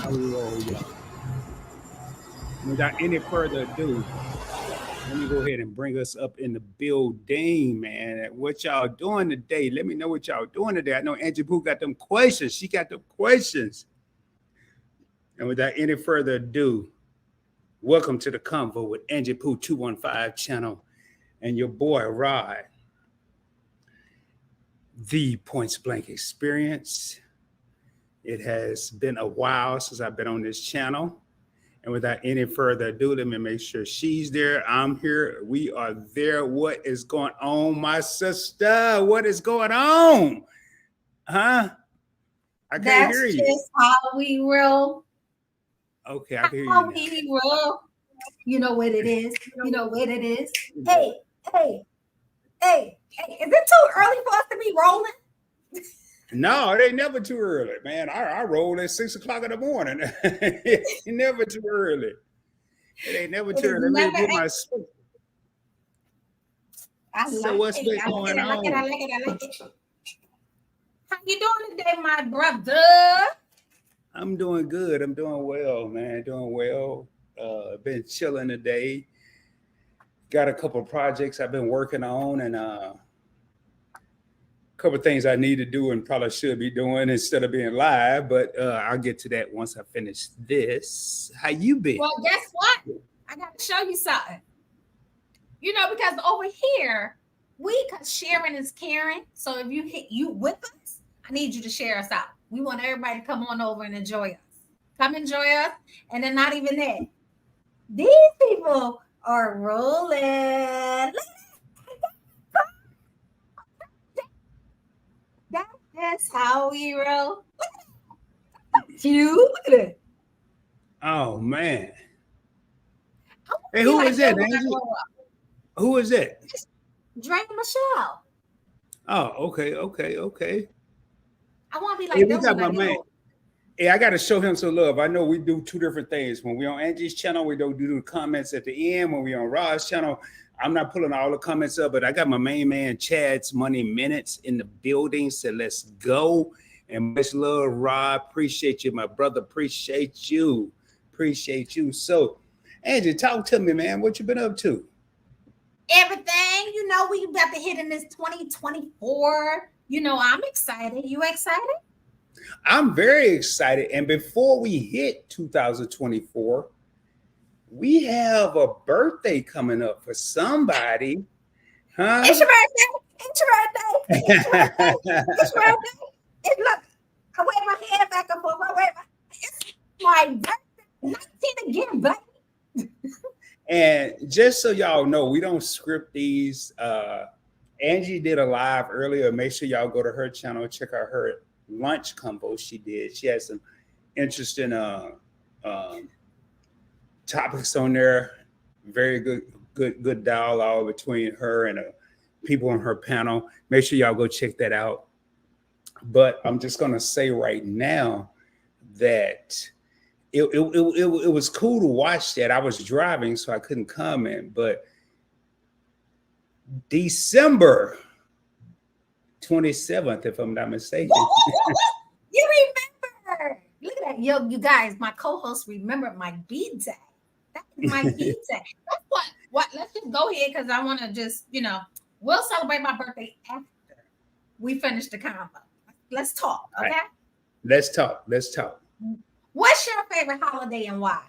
how we roll, y'all. Without any further ado, let me go ahead and bring us up in the building, man. What y'all doing today? Let me know what y'all doing today. I know Angiepooh got them questions. She got them questions. And without any further ado, welcome to the Convo with Angiepooh215 Channel and your boy, Rod. The Points Blank Experience. It has been a while since I've been on this channel. And without any further ado, let me make sure she's there. I'm here. We are there. What is going on, my sister? What is going on? Huh? I can't hear you. That's just how we roll. Okay, I can hear you How now. we roll. You know what it is. You know what it is. Hey. Is it too early for us to be rolling? No, it ain't never too early, man. I roll at 6 o'clock in the morning. It's never too early. It ain't never too early. Let me get my. So what's been going on? I like it. How you doing today, my brother? I'm doing good. I'm doing well, man. Doing well. Been chilling today. Got a couple of projects I've been working on, and a couple of things I need to do and probably should be doing instead of being live. But I'll get to that once I finish this. How you been? Well, guess what? I got to show you something. You know, because over here, because sharing is caring. So if you with us, I need you to share us out. We want everybody to come on over and enjoy us. Come enjoy us. And then not even that. These people are rolling. That's how we roll. Look at it. Oh, man. Hey, who is that, Angie? Who is that? Dre Michelle. Oh, okay. I want to be like Hey, them. we got my man. Hey, I got to show him some love. I know we do two different things. When we're on Angie's channel, we don't do the comments at the end. When we're on Rod's channel, I'm not pulling all the comments up, but I got my main man, Chad's Money Minutes, in the building. So let's go. And much love, Rod. Appreciate you, my brother. Appreciate you. So, Angie, talk to me, man. What you been up to? Everything. You know, we about to hit in this 2024. You know, I'm excited. You excited? I'm very excited. And before we hit 2024, we have a birthday coming up for somebody. Huh? It's your birthday. It's your birthday. Look, I wave my hand back and forth. It's my birthday. 19 again, baby. And just so y'all know, we don't script these. Angie did a live earlier. Make sure y'all go to her channel and check out her lunch combo she did. She had some interesting topics on there. Very good dialogue between her and people on her panel. Make sure y'all go check that out. But I'm just gonna say right now that it was cool to watch that. I was driving, so I couldn't comment, but December 27th, if I'm not mistaken. You remember? Look at that. Yo, you guys, my co-host remembered my bead day. That is my bead day. That's what let's just go here because I want to just, we'll celebrate my birthday after we finish the convo. Let's talk, okay? Right. Let's talk. What's your favorite holiday and why?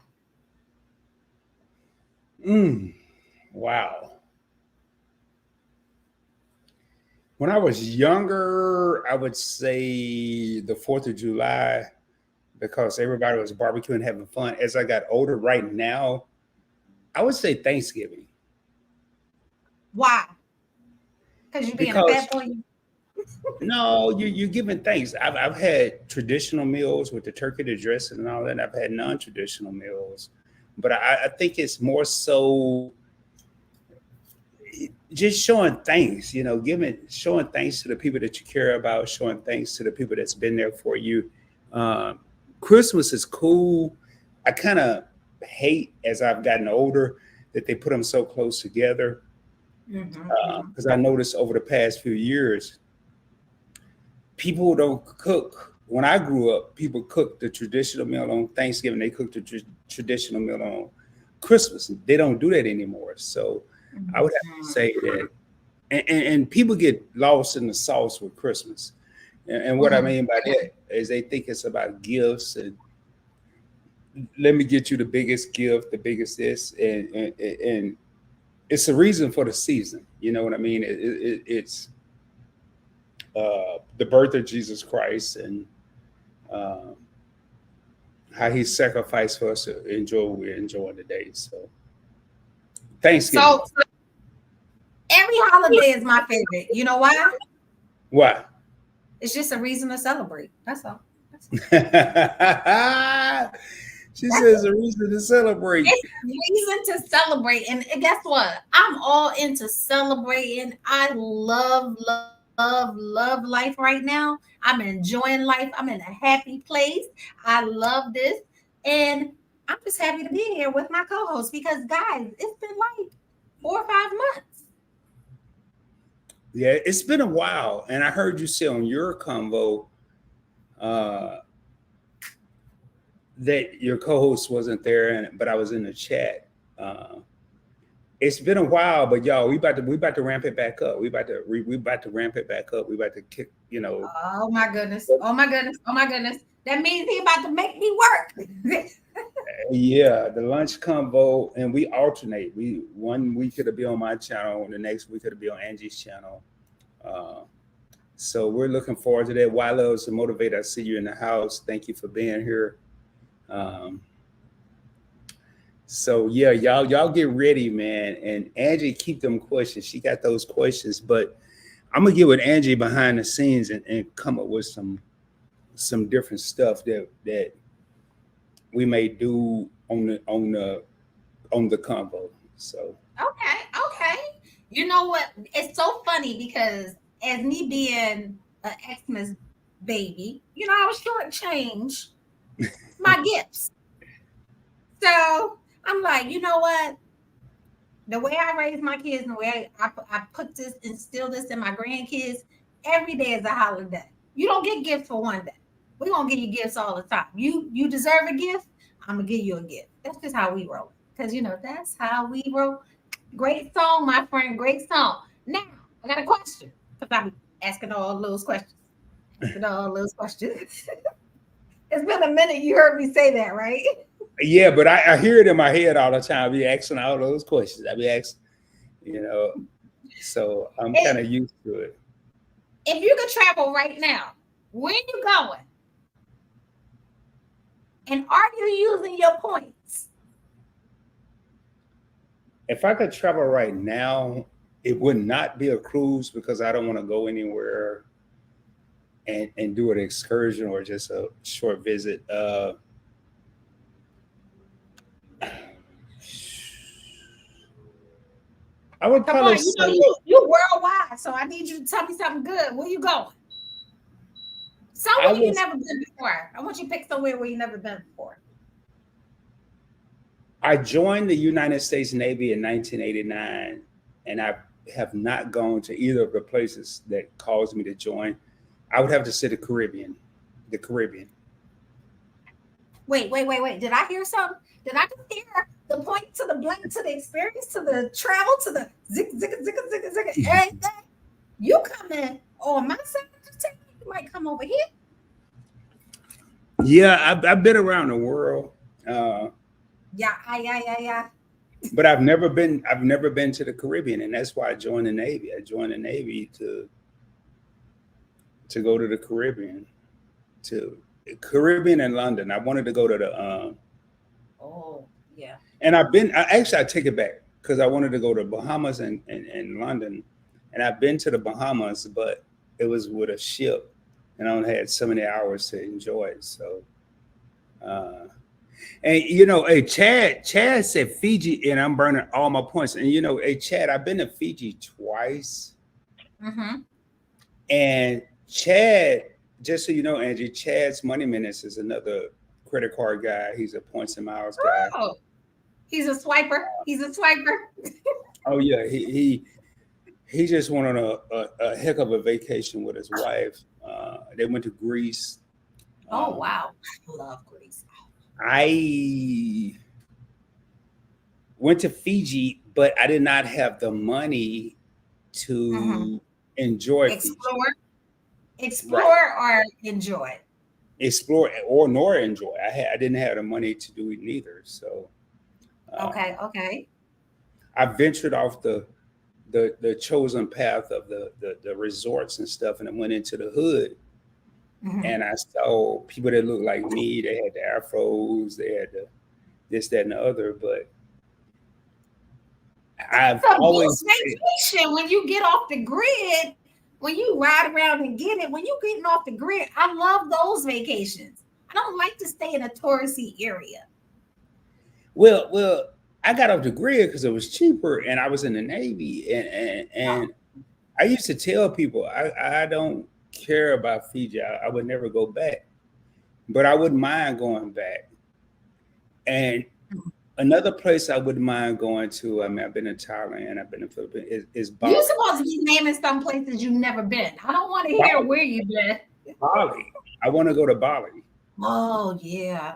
Wow. When I was younger, I would say the 4th of July because everybody was barbecuing and having fun. As I got older right now, I would say Thanksgiving. Why? Because you're being a bad boy? No, you're giving thanks. I've had traditional meals with the turkey, the dressing, and all that. And I've had non-traditional meals, but I think it's more so just showing thanks. Showing thanks to the people that you care about, showing thanks to the people that's been there for you. Christmas is cool. I kind of hate as I've gotten older that they put them so close together. Because I noticed over the past few years, people don't cook when I grew up, people cooked the traditional meal on Thanksgiving. They cooked the traditional meal on Christmas. They don't do that anymore. So I would have to say that, and people get lost in the sauce with Christmas. And what I mean by that is they think it's about gifts and let me get you the biggest gift, the biggest this, and it's a reason for the season. You know what I mean? It's the birth of Jesus Christ and how he sacrificed for us to enjoy what we're enjoying today. So Thanksgiving. So every holiday is my favorite. You know why? Why? It's just a reason to celebrate. That's all. She says a reason to celebrate. It's a reason to celebrate. And guess what? I'm all into celebrating. I love life right now. I'm enjoying life. I'm in a happy place. I love this. And I'm just happy to be here with my co-host because, guys, it's been like 4 or 5 months. Yeah, it's been a while. And I heard you say on your Convo that your co-host wasn't there, but I was in the chat. It's been a while, but y'all, we about to ramp it back up. We about to ramp it back up. We about to kick, you know. Oh my goodness! Oh my goodness! Oh my goodness! That means he about to make me work. Yeah, the lunch Convo, and we alternate. One week it'll be on my channel, and the next week it'll be on Angie's channel. So we're looking forward to that. Why Loves to Motivate. I see you in the house. Thank you for being here. So yeah, y'all get ready, man. And Angie, keep them questions. She got those questions, but I'm gonna get with Angie behind the scenes and come up with some different stuff that we may do on the Convo. So Okay. You know what? It's so funny because as me being an Xmas baby, you know, I was shortchanged my gifts. So I'm like, you know what? The way I raise my kids and the way I put this, instill this in my grandkids, every day is a holiday. You don't get gifts for one day. We're gonna give you gifts all the time. You deserve a gift, I'm gonna give you a gift. That's just how we roll. Because you know, that's how we roll. Great song, my friend. Great song. Now, I got a question. Because I'm asking all those questions. It's been a minute you heard me say that, right? yeah, but I hear it in my head all the time. I be asking all those questions. I be asking, you know, so I'm kind of used to it. If you could travel right now, where you going? And are you using your points? If I could travel right now, it would not be a cruise because I don't want to go anywhere and do an excursion or just a short visit. I would probably say, you worldwide, so I need you to tell me something good. Where you going? Somewhere you've never been before. I want you to pick somewhere where you've never been before. I joined the United States Navy in 1989, and I have not gone to either of the places that caused me to join. I would have to say the Caribbean. The Caribbean. Wait. Did I hear something? Did I just hear the point to the blank to the experience to the travel to the zig everything? You coming on my side? You might come over here. Yeah, I've been around the world. Yeah. But I've never been to the Caribbean, and that's why I joined the Navy. I joined the Navy to go to the Caribbean, and London. I wanted to go to the oh yeah. And I take it back because I wanted to go to Bahamas and London, and I've been to the Bahamas, but it was with a ship, and I only had so many hours to enjoy it. So, and you know, hey, Chad said Fiji, and I'm burning all my points. And you know, hey, Chad, I've been to Fiji twice, and Chad, just so you know, Angie, Chad's Money Minutes is another credit card guy. He's a points and miles guy. Oh, he's a swiper. Oh yeah, he just went on a heck of a vacation with his wife. They went to Greece, Oh wow, I love Greece. I went to Fiji, but I did not have the money Mm-hmm. to enjoy Fiji. Explore, Right. explore, or enjoy. Explore or nor enjoy. I didn't have the money to do it neither. So Okay, um, okay. I ventured off the chosen path of the resorts and stuff, and I went into the hood, Mm-hmm. and I saw people that looked like me. They had the afros, they had the this, that, and the other. But I've It's a always boost vacation when you get off the grid. When you ride around and get it, when you getting off the grid, I love those vacations. I don't like to stay in a touristy area. well, I got off the grid because it was cheaper, and I was in the Navy, and No. I used to tell people I don't care about Fiji. I would never go back, but I wouldn't mind going back. And another place I wouldn't mind going to. I mean, I've been in Thailand, I've been in Philippines. Is You're Bali. supposed to be naming some places you've never been. I don't want to hear Bali. where you've been. Bali. I want to go to Bali. Oh yeah,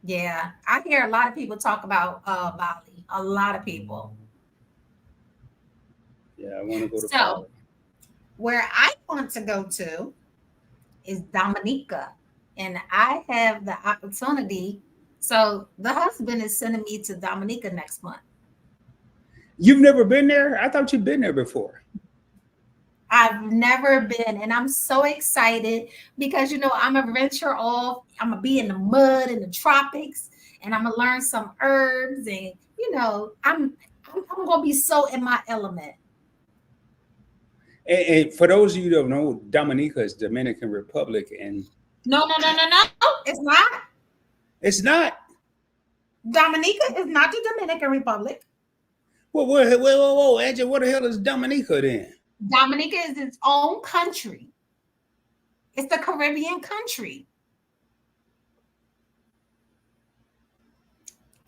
yeah. I hear a lot of people talk about Bali. A lot of people. Yeah, I want to go to So Bali. where I want to go to is Dominica, and I have the opportunity. So the husband is sending me to Dominica next month. You've never been there? I thought you'd been there before. I've never been, and I'm so excited because I'm gonna venture off. I'm gonna be in the mud in the tropics, and I'm gonna learn some herbs, and I'm gonna be so in my element. And for those of you who don't know, Dominica is Dominican Republic, and No, no, no, no, no. It's not. it's not. Dominica is not the Dominican Republic. Well, whoa, Angel, what the hell is Dominica then? Dominica is its own country. It's the Caribbean country.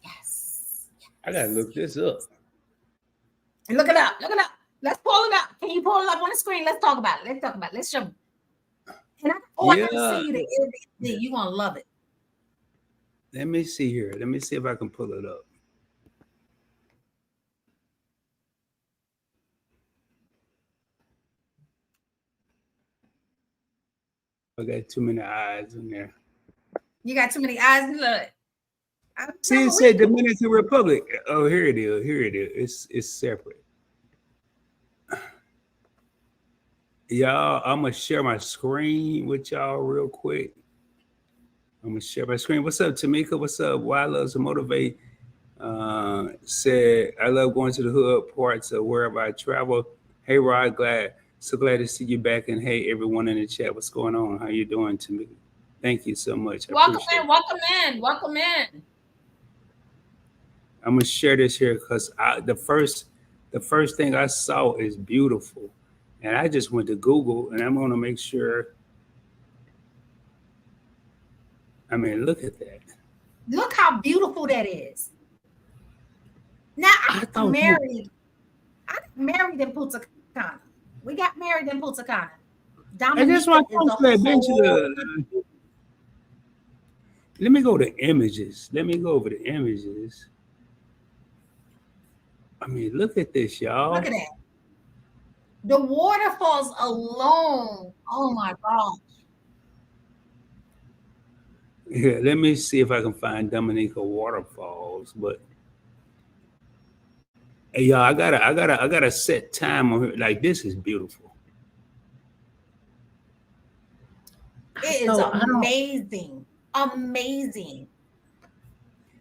Yes. I gotta look this up. And look it up. Look it up. Let's pull it up. Can you pull it up on the screen? Let's talk about it. Let's talk about it. Let's show me. I gotta Yeah, send you the Airbnb. You're gonna love it. let me see here. Let me see if I can pull it up. I got too many eyes in there. You got too many eyes. Look. See, it said Dominican Republic. Oh, here it is. Here it is. It's separate. Y'all, I'm gonna share my screen with y'all real quick. I'm gonna share my screen. What's up, Tamika? What's up? Why I love to motivate. Said I love going to the hood parts of wherever I travel. Hey, Rod, so glad to see you back. And hey, everyone in the chat, what's going on? How you doing, Tamika? Thank you so much. I Welcome appreciate in. it. Welcome in. Welcome in. I'm gonna share this here because the first thing I saw is beautiful, and I just went to Google, and I'm gonna make sure. I mean, look at that. Look how beautiful that is. Now I I got thought you. married. I got married in Punta Cana. We got married in Punta Cana. And that's why I Dominica is thought a you had been to whole. the. Let me go to images. Let me go over the images. I mean, look at this, Look y'all. at that. The waterfalls alone. Oh my God. Yeah, let me see if I can find Dominica waterfalls. But hey, y'all, I gotta set time on here. Like this is beautiful. It is No, I don't. amazing. Amazing.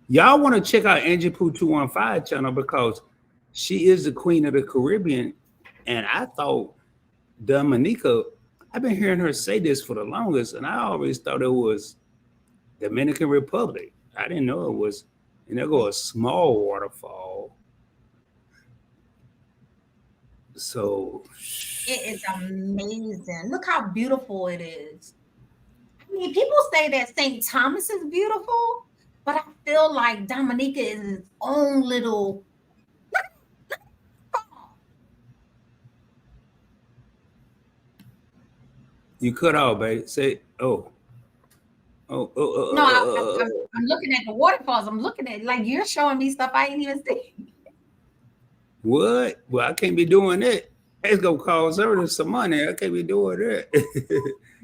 Y'all want to check out Angiepooh215 channel because she is the queen of the Caribbean, and I thought Dominica. I've been hearing her say this for the longest, and I always thought it was Dominican Republic. I didn't know it was. And there go a small waterfall. So It is amazing. Look how beautiful it is. I mean, people say that St. Thomas is beautiful, but I feel like Dominica is its own little. You cut off, babe. Say, oh. Oh, oh, No, oh. I'm looking at the waterfalls. I'm looking at like you're showing me stuff I ain't even seen. What? Well, I can't be doing that. It's gonna cost her some money. I can't be doing that.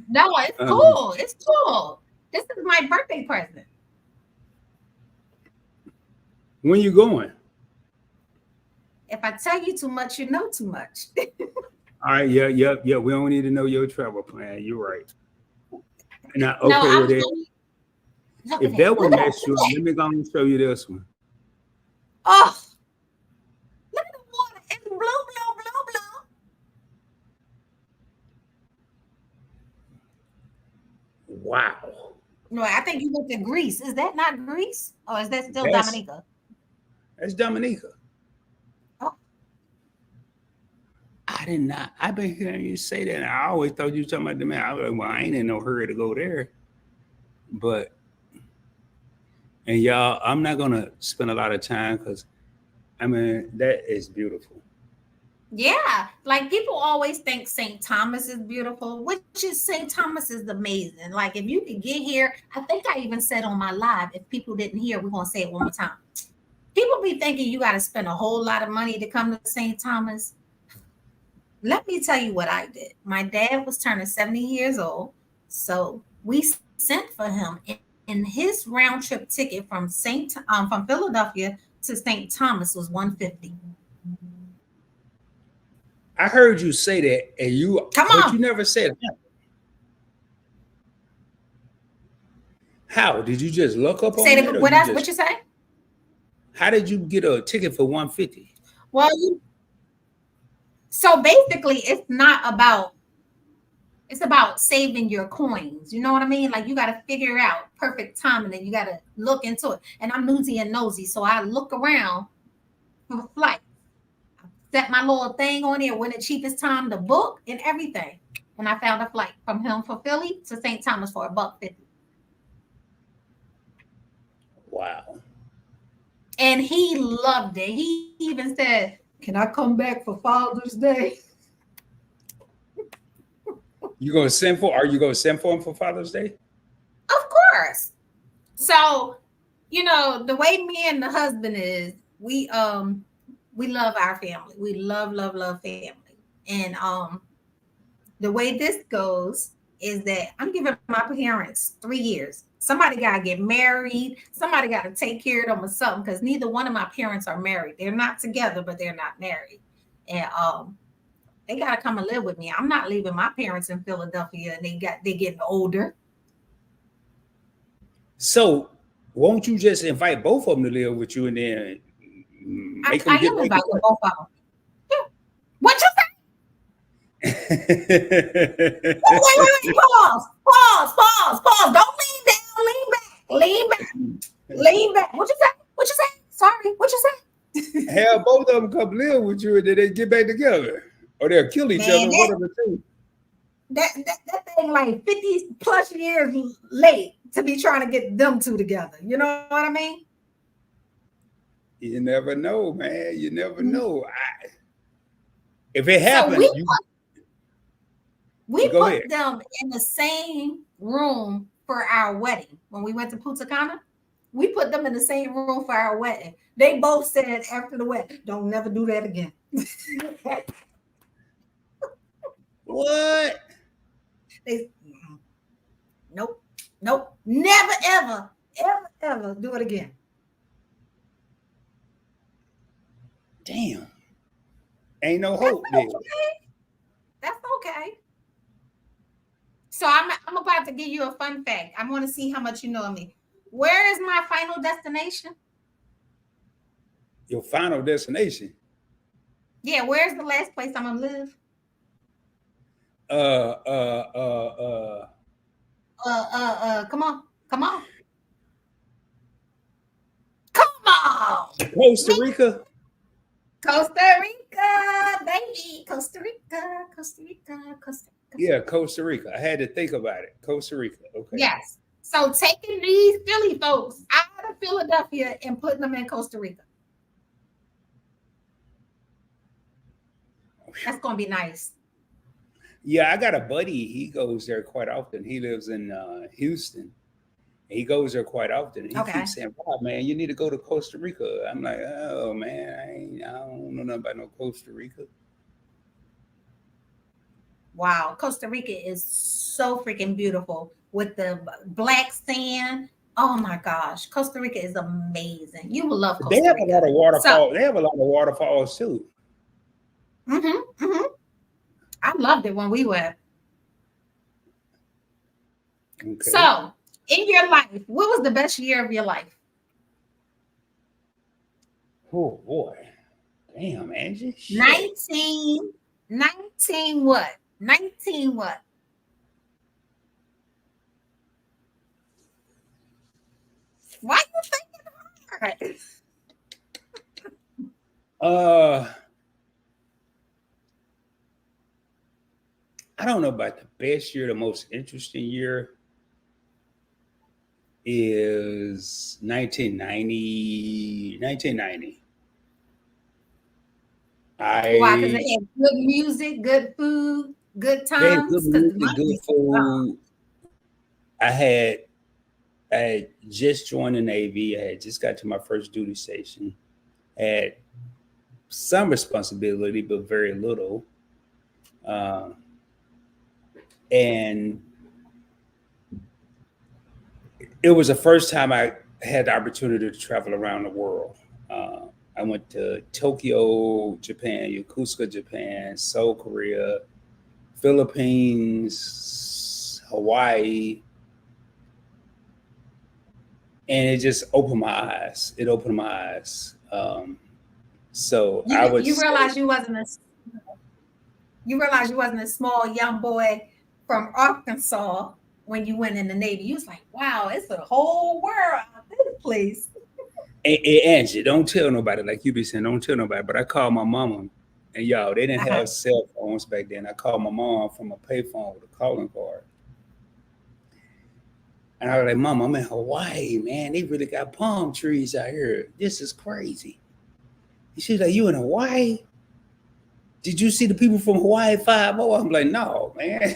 No, it's um, cool. It's cool. This is my birthday present. when you going? If I tell you too much, you know too much. All right, yeah. We don't need to know your travel plan. You're right. Now, No, okay, I'm well, then, look if at that. that Look one at that. mess you up, let me go and show you this one. Oh, look at the water. It's blue, blue, blue, blue. Wow. No, I think you went to Greece. Is that not Greece? Or is that still That's Dominica? that's Dominica. Oh, I did not. I've been hearing you say that. And I always thought you were talking about the man. I was like, well, I ain't in no hurry to go there. But and y'all, I'm not gonna spend a lot of time because I mean that is beautiful. yeah. Like people always think St. Thomas is beautiful, which is St. Thomas is amazing. Like if you could get here, I think I even said on my live, if people didn't hear, we're gonna say it one more time. People be thinking you got to spend a whole lot of money to come to St. Thomas. Let me tell you what I did. My dad was turning 70 years old. So we sent for him and his round trip ticket from from Philadelphia to St. Thomas was 150. I heard you say that, and Come but on. you never said how. Did you just look up on Say that, that or what you else? What just you say? how did you get a ticket for 150? Well, so basically it's about saving your coins. You know what I mean? Like you got to figure out perfect time and then you got to look into it. And I'm newsy and nosy. So I look around for flight. Set my little thing on there when the cheapest time to book and everything. And I found a flight from him for Philly to St. Thomas for $1.50. Wow. And he loved it. He even said, "Can I come back for Father's Day?" You gonna send for? Are you gonna send for him for Father's Day? Of course. So, the way me and the husband is, we love our family. We love family. And the way this goes is that I'm giving my parents 3 years. Somebody got to get married. Somebody got to take care of them or something because neither one of my parents are married. They're not together, but they're not married. And they got to come and live with me. I'm not leaving my parents in Philadelphia and they're getting older. So won't you just invite both of them to live with you and then make them I get am back inviting both of them. Yeah. What you say? Wait. Pause. Don't lean down. Lean back. What you say? Sorry. What you say? Have both of them come live with you and then they get back together, or they'll kill each Man, other. One of the two. that thing like 50 plus years late to be trying to get them two together. You know what I mean? You never know, man. You never know. If it So happened, we go ahead. put them in the same room for our wedding when we went to Punta Cana. We put them in the same room for our wedding. They both said after the wedding, "Don't never do that again." What? They, nope, never, ever do it again. Damn. Ain't no hope there. That's okay. So I'm about to give you a fun fact. I want to see how much you know of me. Where is my final destination? Your final destination. Yeah, where's the last place I'm gonna live? Come on. Costa Rica. Costa Rica, baby. Costa Rica. Yeah, Costa Rica. I had to think about it. Costa Rica. Okay. Yes. So taking these Philly folks out of Philadelphia and putting them in Costa Rica. That's gonna be nice. Yeah, I got a buddy. He goes there quite often. He lives in Houston. He goes there quite often. He Okay. keeps saying, "Wow, man, you need to go to Costa Rica." I'm like, "Oh man, I don't know nothing about no Costa Rica." Wow, Costa Rica is so freaking beautiful with the black sand. Oh my gosh, Costa Rica is amazing. You will love They Costa have a lot Rica. of So, waterfall. They have a lot of waterfalls too. hmm I loved it when we were. Okay. So, in your life, what was the best year of your life? Oh boy, damn, Angie, shit. 19, 19 what? 19 what? Why you thinking hard? Uh, I don't know about the best year. The most interesting year is 1990. 1990. Why? Because I they had good music, good food, good They had good times. Because the music, good money. food. I had I had just joined the Navy. I had just got to my first duty station. I had some responsibility, but very little. Um, and it was the first time I had the opportunity to travel around the world. I went to Tokyo, Japan, Yokosuka, Japan, Seoul, Korea, Philippines, Hawaii, and it just opened my eyes. It opened my eyes. So I would You say, realize you realize you wasn't a small young boy from Arkansas when you went in the Navy. You was like, wow, it's a whole world out this place. Angie, don't tell nobody, like you be saying, don't tell nobody. But I called my mama, and y'all, they didn't Uh-huh. have cell phones back then. I called my mom from a payphone with a calling card. And I was like, Mom, I'm in Hawaii, man. They really got palm trees out here. This is crazy. And she's like, You in Hawaii? Did you see the people from Hawaii 5-0? I'm like, No, man.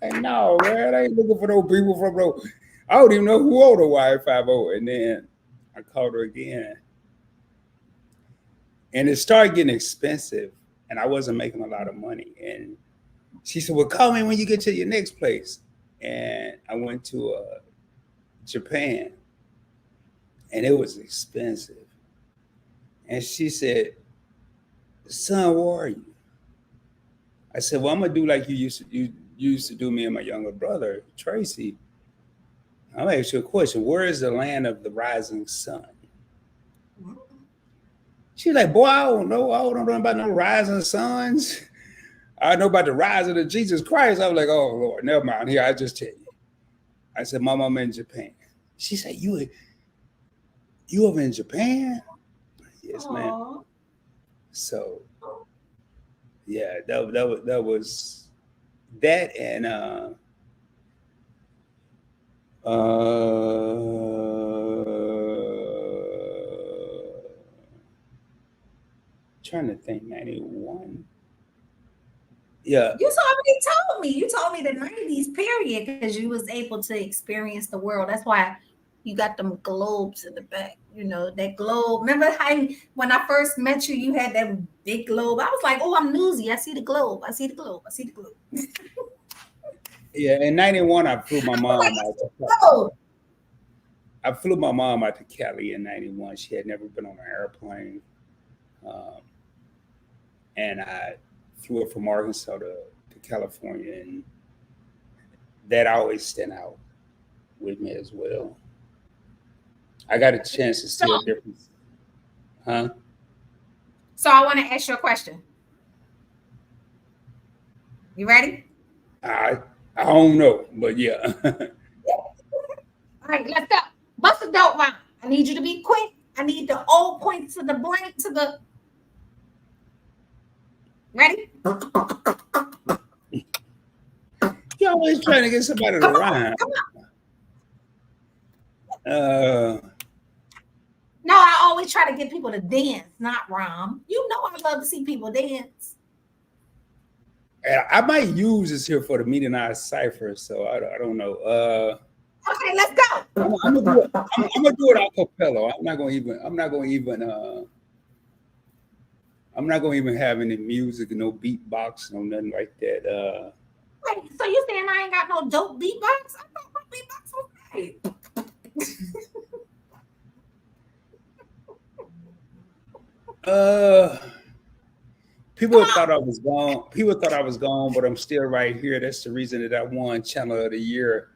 Like, no, man. I ain't looking for those people from no. I don't even know who owned Hawaii 5-0. And then I called her again. And it started getting expensive. And I wasn't making a lot of money. And she said, Well, call me when you get to your next place. And I went to Japan, and it was expensive. And she said, Son, where are you? I said, Well, I'm gonna do like you used to do me and my younger brother, Tracy. I'm gonna ask you a question. Where is the land of the rising sun? She's like, Boy, I don't know. I don't know about no rising suns. I know about the rising of Jesus Christ. I was like, Oh Lord, never mind. Here, I just tell you. I said, Mom, I'm in Japan. She said, You over in Japan? Yes, ma'am. Aw. So yeah, that was that, and uh trying to think, 91. Yeah. You already told me. You told me the 90s period because you was able to experience the world. That's why you got them globes in the back. You know, that globe. Remember how when I first met you, you had that big globe. I was like, oh, I'm newsy. I see the globe. I see the globe. I see the globe. Yeah, in 91 I flew my I was like, mom I out see to the globe. I flew my mom out to Cali in 91. She had never been on an airplane. Um, and I flew her from Arkansas to California, and that always stand out with me as well. I got a chance to So, see a difference. Huh? so I want to ask you a question. You ready? I I don't know, but yeah. All right, let's go. Bust a dope round. I need you to be quick. I need the old point to the blank to the ready? You're always trying to get somebody to Come on, rhyme. come on. Uh, No, I always try to get people to dance, not rhyme. You know I love to see people dance. And I might use this here for the Meet-and-I cipher, so I don't know. Okay, let's go. I'm gonna do it a cappella. I'm not gonna even have any music, no beatbox, no nothing like that. Wait, so you saying I ain't got no dope beatbox? I thought my beatbox was great. People thought I was gone. People thought I was gone, but I'm still right here. That's the reason that I won Channel of the Year.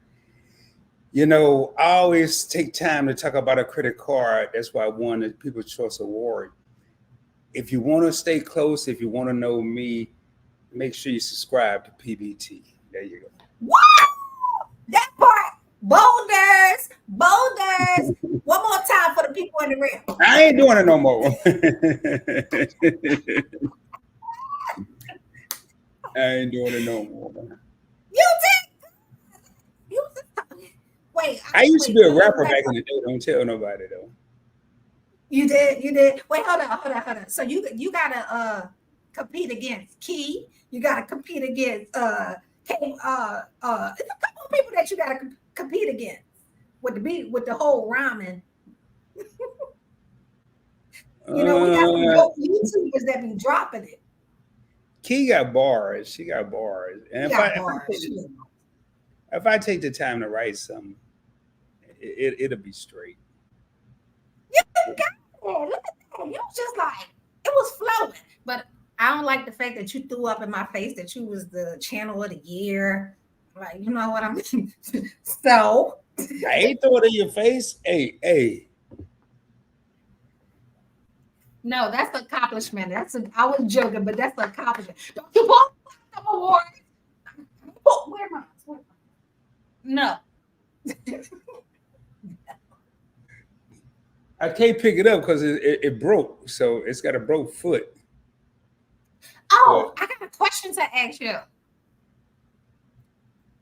You know, I always take time to talk about a credit card. That's why I won the People's Choice Award. If you want to stay close, if you want to know me, make sure you subscribe to PBT. There you go. What? That part. Boulders. One more time for the people in the room. I ain't doing it no more. I ain't doing it no more. You did. Wait. I used to be a rapper back in the day. Don't tell nobody though. You did. Wait, hold on. So you gotta compete against Key. You gotta compete against it's a couple of people that you gotta compete against with the beat, with the whole rhyming. You know, we got some dope YouTubers that be dropping it. Key got bars. She got bars. And if I take the time to write something, it'll be straight. You got it. Look at that. You was just like, it was flowing. But I don't like the fact that you threw up in my face that you was the Channel of the Year. Like, you know what I mean? So I ain't throw it in your face. Hey. No, that's an accomplishment. I was joking, but that's an accomplishment. Don't you want some awards? Where am I? No. I can't pick it up because it broke. So it's got a broke foot. Oh, I got a question to ask you.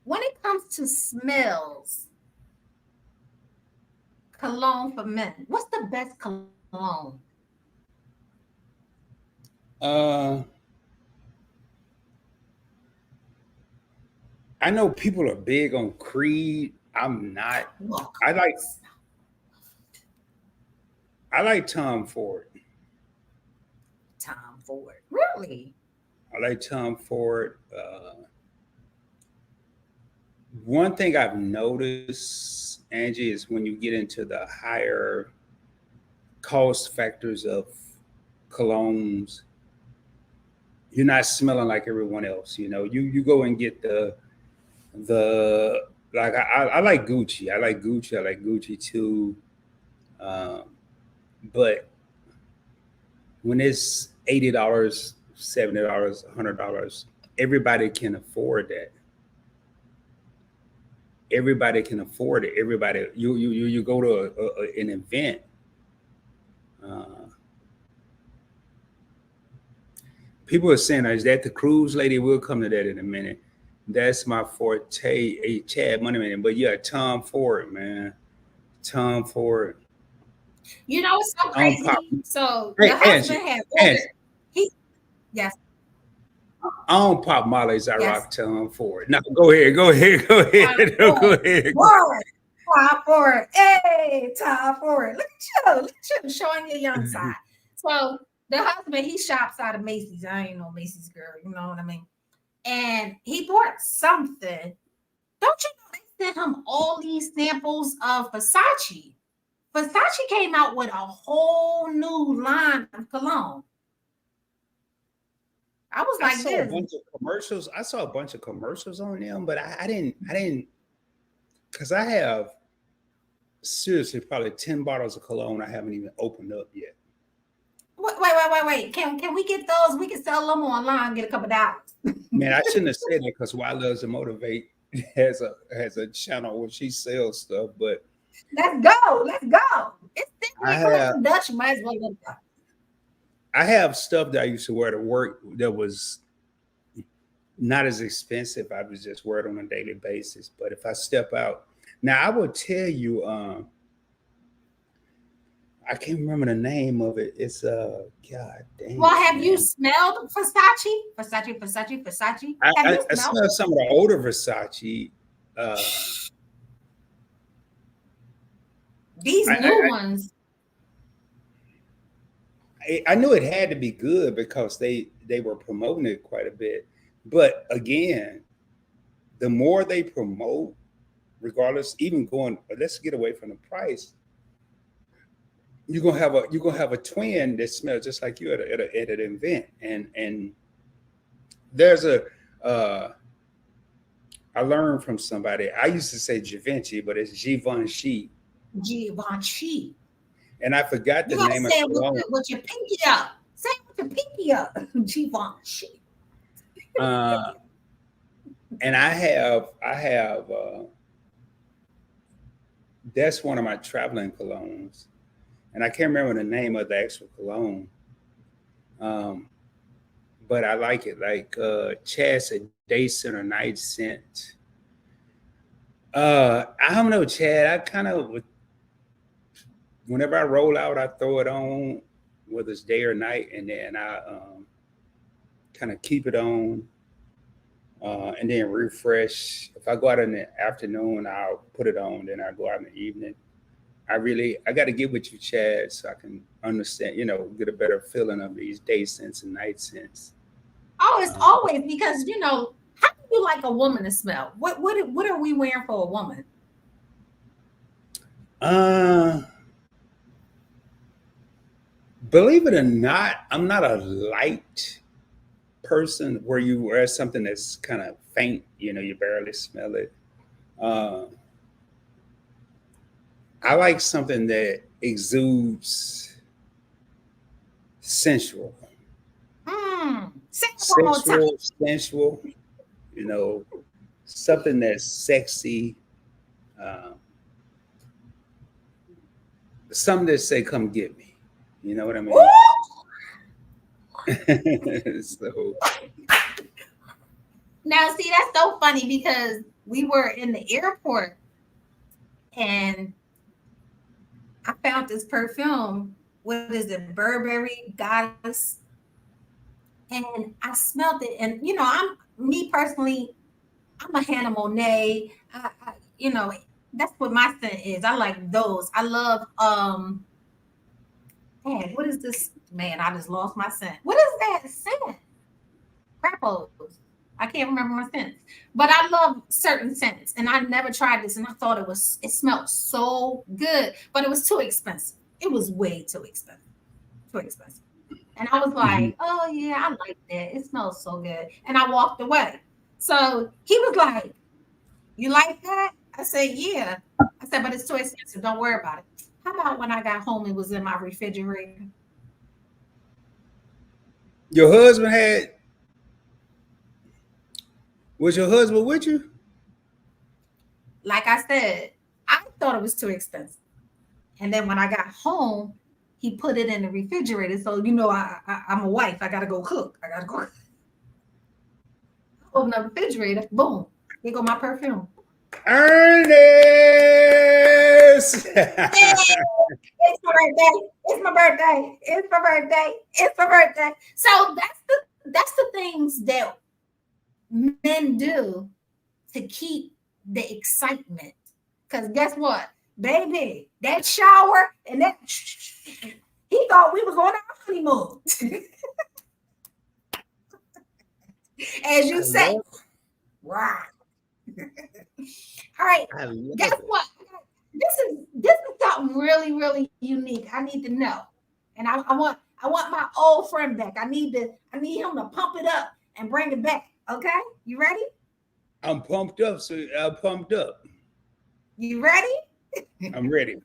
When it comes to smells, cologne for men, what's the best cologne? I know people are big on Creed. I'm not. I like Tom Ford. Tom Ford, really? I like Tom Ford. One thing I've noticed, Angie, is when you get into the higher cost factors of colognes, you're not smelling like everyone else. You know, you go and get the like I like Gucci. I like Gucci too. But when it's $80, $70, $100, everybody can afford that. Everybody can afford it. Everybody, you go to an event. People are saying, "Is that the cruise lady?" We'll come to that in a minute. That's my forte, a Chad Moneyman. But yeah, Tom Ford, man, Tom Ford. You know, it's so crazy. So the husband had ordered. Yes. I don't pop Molly's. I rock Tom Ford. No, go ahead. Go ahead. Tom Ford. Hey, Tom Ford. Look at you showing your young side. So the husband, he shops out of Macy's. I ain't no Macy's girl, you know what I mean? And he bought something. Don't you know they sent him all these samples of Versace? Versace came out with a whole new line of cologne. I was like, a bunch of commercials. I saw a bunch of commercials on them, but I didn't, because I have seriously probably 10 bottles of cologne I haven't even opened up yet. Wait. Can we get those? We can sell them online, get a couple dollars. Man, I shouldn't have said that because Why Loves to Motivate has a channel where she sells stuff, but let's go. It's Dutch. You might as well let it go. I have stuff that I used to wear to work that was not as expensive. I was just wear it on a daily basis. But if I step out, now I will tell you, I can't remember the name of it. It's God damn. Well, have you Man. smelled Versace? Versace. Have you I smelled smell some of the older Versace. these new I, ones? I knew it had to be good because they were promoting it quite a bit. But again, the more they promote, regardless, even going, let's get away from the price. You're gonna have a twin that smells just like you at an event, and there's a I learned from somebody. I used to say Givenchy, but it's Givenchy, Givenchy. and I forgot the You gotta name of say it cologne. with your pinky up. Say it with your pinky up. Givenchy. Uh, and I have that's one of my traveling colognes, and I can't remember the name of the actual cologne. Um, but I like it. Like Chad said, day scent or night scent. I don't know, Chad. I kind of whenever I roll out, I throw it on, whether it's day or night, and then I kind of keep it on, and then refresh. If I go out in the afternoon, I'll put it on. Then I go out in the evening. I got to get with you, Chad, so I can understand, get a better feeling of these day scents and night scents. Oh, it's Um, always because how do you like a woman to smell? What are we wearing for a woman? uh, believe it or not, I'm not a light person where you wear something that's kind of faint. You barely smell it. Uh, I like something that exudes sensual, Say it one more time. sensual. You know, something that's sexy. Uh, something that say, "Come get me." You know what I mean? So, Now, see, that's so funny because we were in the airport and I found this perfume. What is it? Burberry Goddess. And I smelled it. And, me personally, I'm a Hannah Monet. You know, that's what my scent is. I like those. I love, man, what is this? Man, I just lost my scent. What is that scent? Crappos. I can't remember my scents, but I love certain scents, and I never tried this, and I thought it smelled so good, but it was too expensive. It was way too expensive. And I was mhm. like, oh yeah, I like that. It smells so good, and I walked away. So he was like, you like that? I said, yeah. I said, but it's too expensive. Don't worry about it. How about when I got home, it was in my refrigerator? Your husband was your husband with you? Like I said, I thought it was too expensive. And then when I got home, he put it in the refrigerator. So I'm a wife. I gotta go cook. I gotta go open the refrigerator. Boom. Here go my perfume. Ernest. Hey, it's my birthday. It's my birthday. It's my birthday. It's my birthday. So that's the things that men do to keep the excitement. Because guess what? Baby, that shower and that he thought we was on our honeymoon. As you I say, love, right. All right. I Guess love it. what? This is something really, really unique. I need to know. And I want my old friend back. I need him to pump it up and bring it back. Okay? You ready? I'm pumped up, so I'm pumped up. You ready? I'm ready.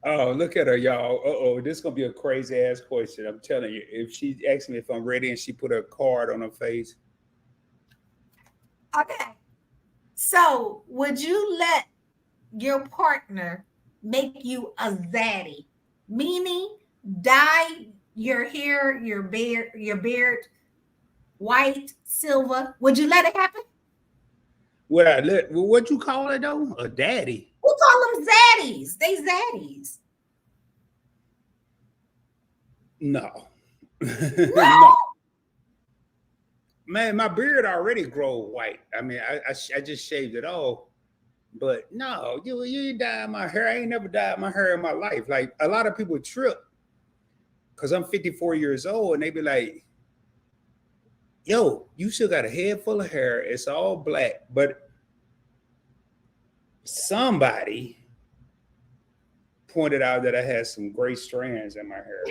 Oh, look at her, y'all. Uh-oh, this is gonna be a crazy ass question. I'm telling you. If she asks me if I'm ready and she put a card on her face, Okay. So would you let your partner make you a zaddy? Meaning dye your hair, your beard white, silver. Would you let it happen? what you call it though? A daddy. We call them zaddies. They zaddies. No. No. No. Man, my beard already grow white. I mean, I just shaved it off. But no, you dyed my hair. I ain't never dyed my hair in my life. Like a lot of people trip because I'm 54 years old and they be like, yo, you still got a head full of hair. It's all black. But somebody pointed out that I had some gray strands in my hair.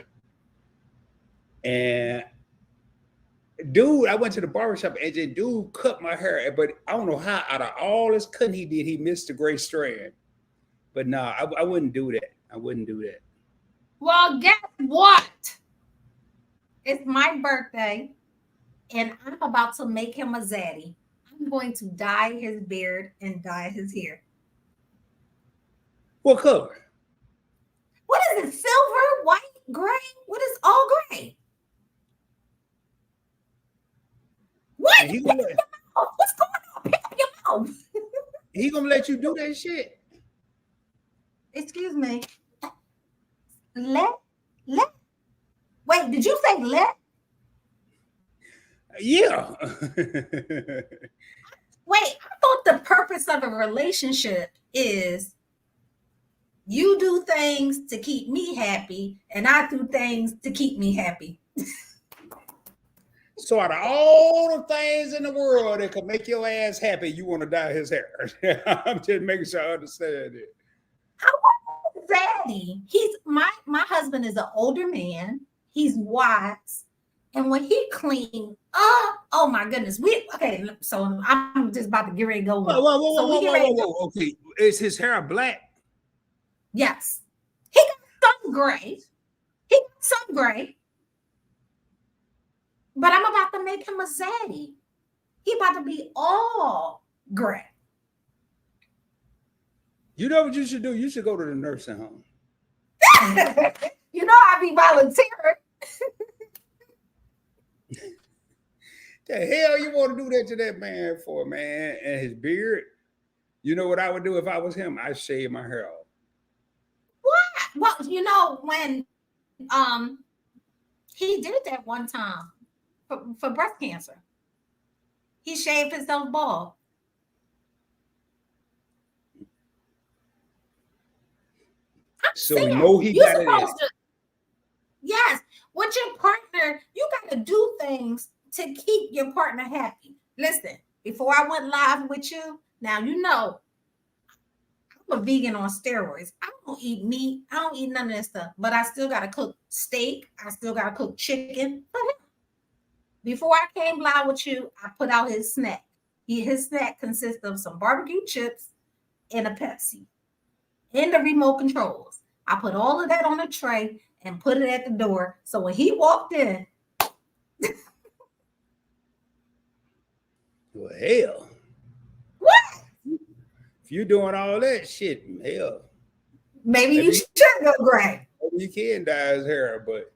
And dude, I went to the barbershop and the dude cut my hair, but I don't know how out of all this cutting he did, he missed the gray strand. But no, I wouldn't do that. I wouldn't do that. Well, guess what? It's my birthday, and I'm about to make him a zaddy. I'm going to dye his beard and dye his hair. What color? What is it? Silver, white, gray? What is all gray? What? He gonna let, What's going on? Pick up your mouth. he gonna let you do that shit? Excuse me. Let. Wait, did you say let? Yeah. Wait, I thought the purpose of a relationship is you do things to keep me happy and I do things to keep me happy. So out of all the things in the world that could make your ass happy, you want to dye his hair. I'm just making sure I understand it. How zaddy? He's my husband is an older man. He's wise. And when he clean up, oh my goodness. So I'm just about to get ready to go. Whoa. Okay. Is his hair black? Yes. He got some gray. But I'm about to make him a zaddy. He about to be all gray. You know what you should do? You should go to the nursing home. You know I be volunteering. The hell you want to do that to that man for, man? And his beard? You know what I would do if I was him? I'd shave my hair off. What? Well, you know, when he did that one time for breast cancer. He shaved himself bald. So no, he got it. Yes, with your partner, you got to do things to keep your partner happy. Listen, before I went live with you, now you know I'm a vegan on steroids. I don't eat meat. I don't eat none of that stuff, but I still got to cook steak. I still got to cook chicken. Before I came live with you, I put out his snack. His snack consists of some barbecue chips and a Pepsi and the remote controls. I put all of that on a tray and put it at the door. So when he walked in, well, hell. What? If you're doing all that shit, hell. Maybe you should go gray. Maybe you can dye his hair, but.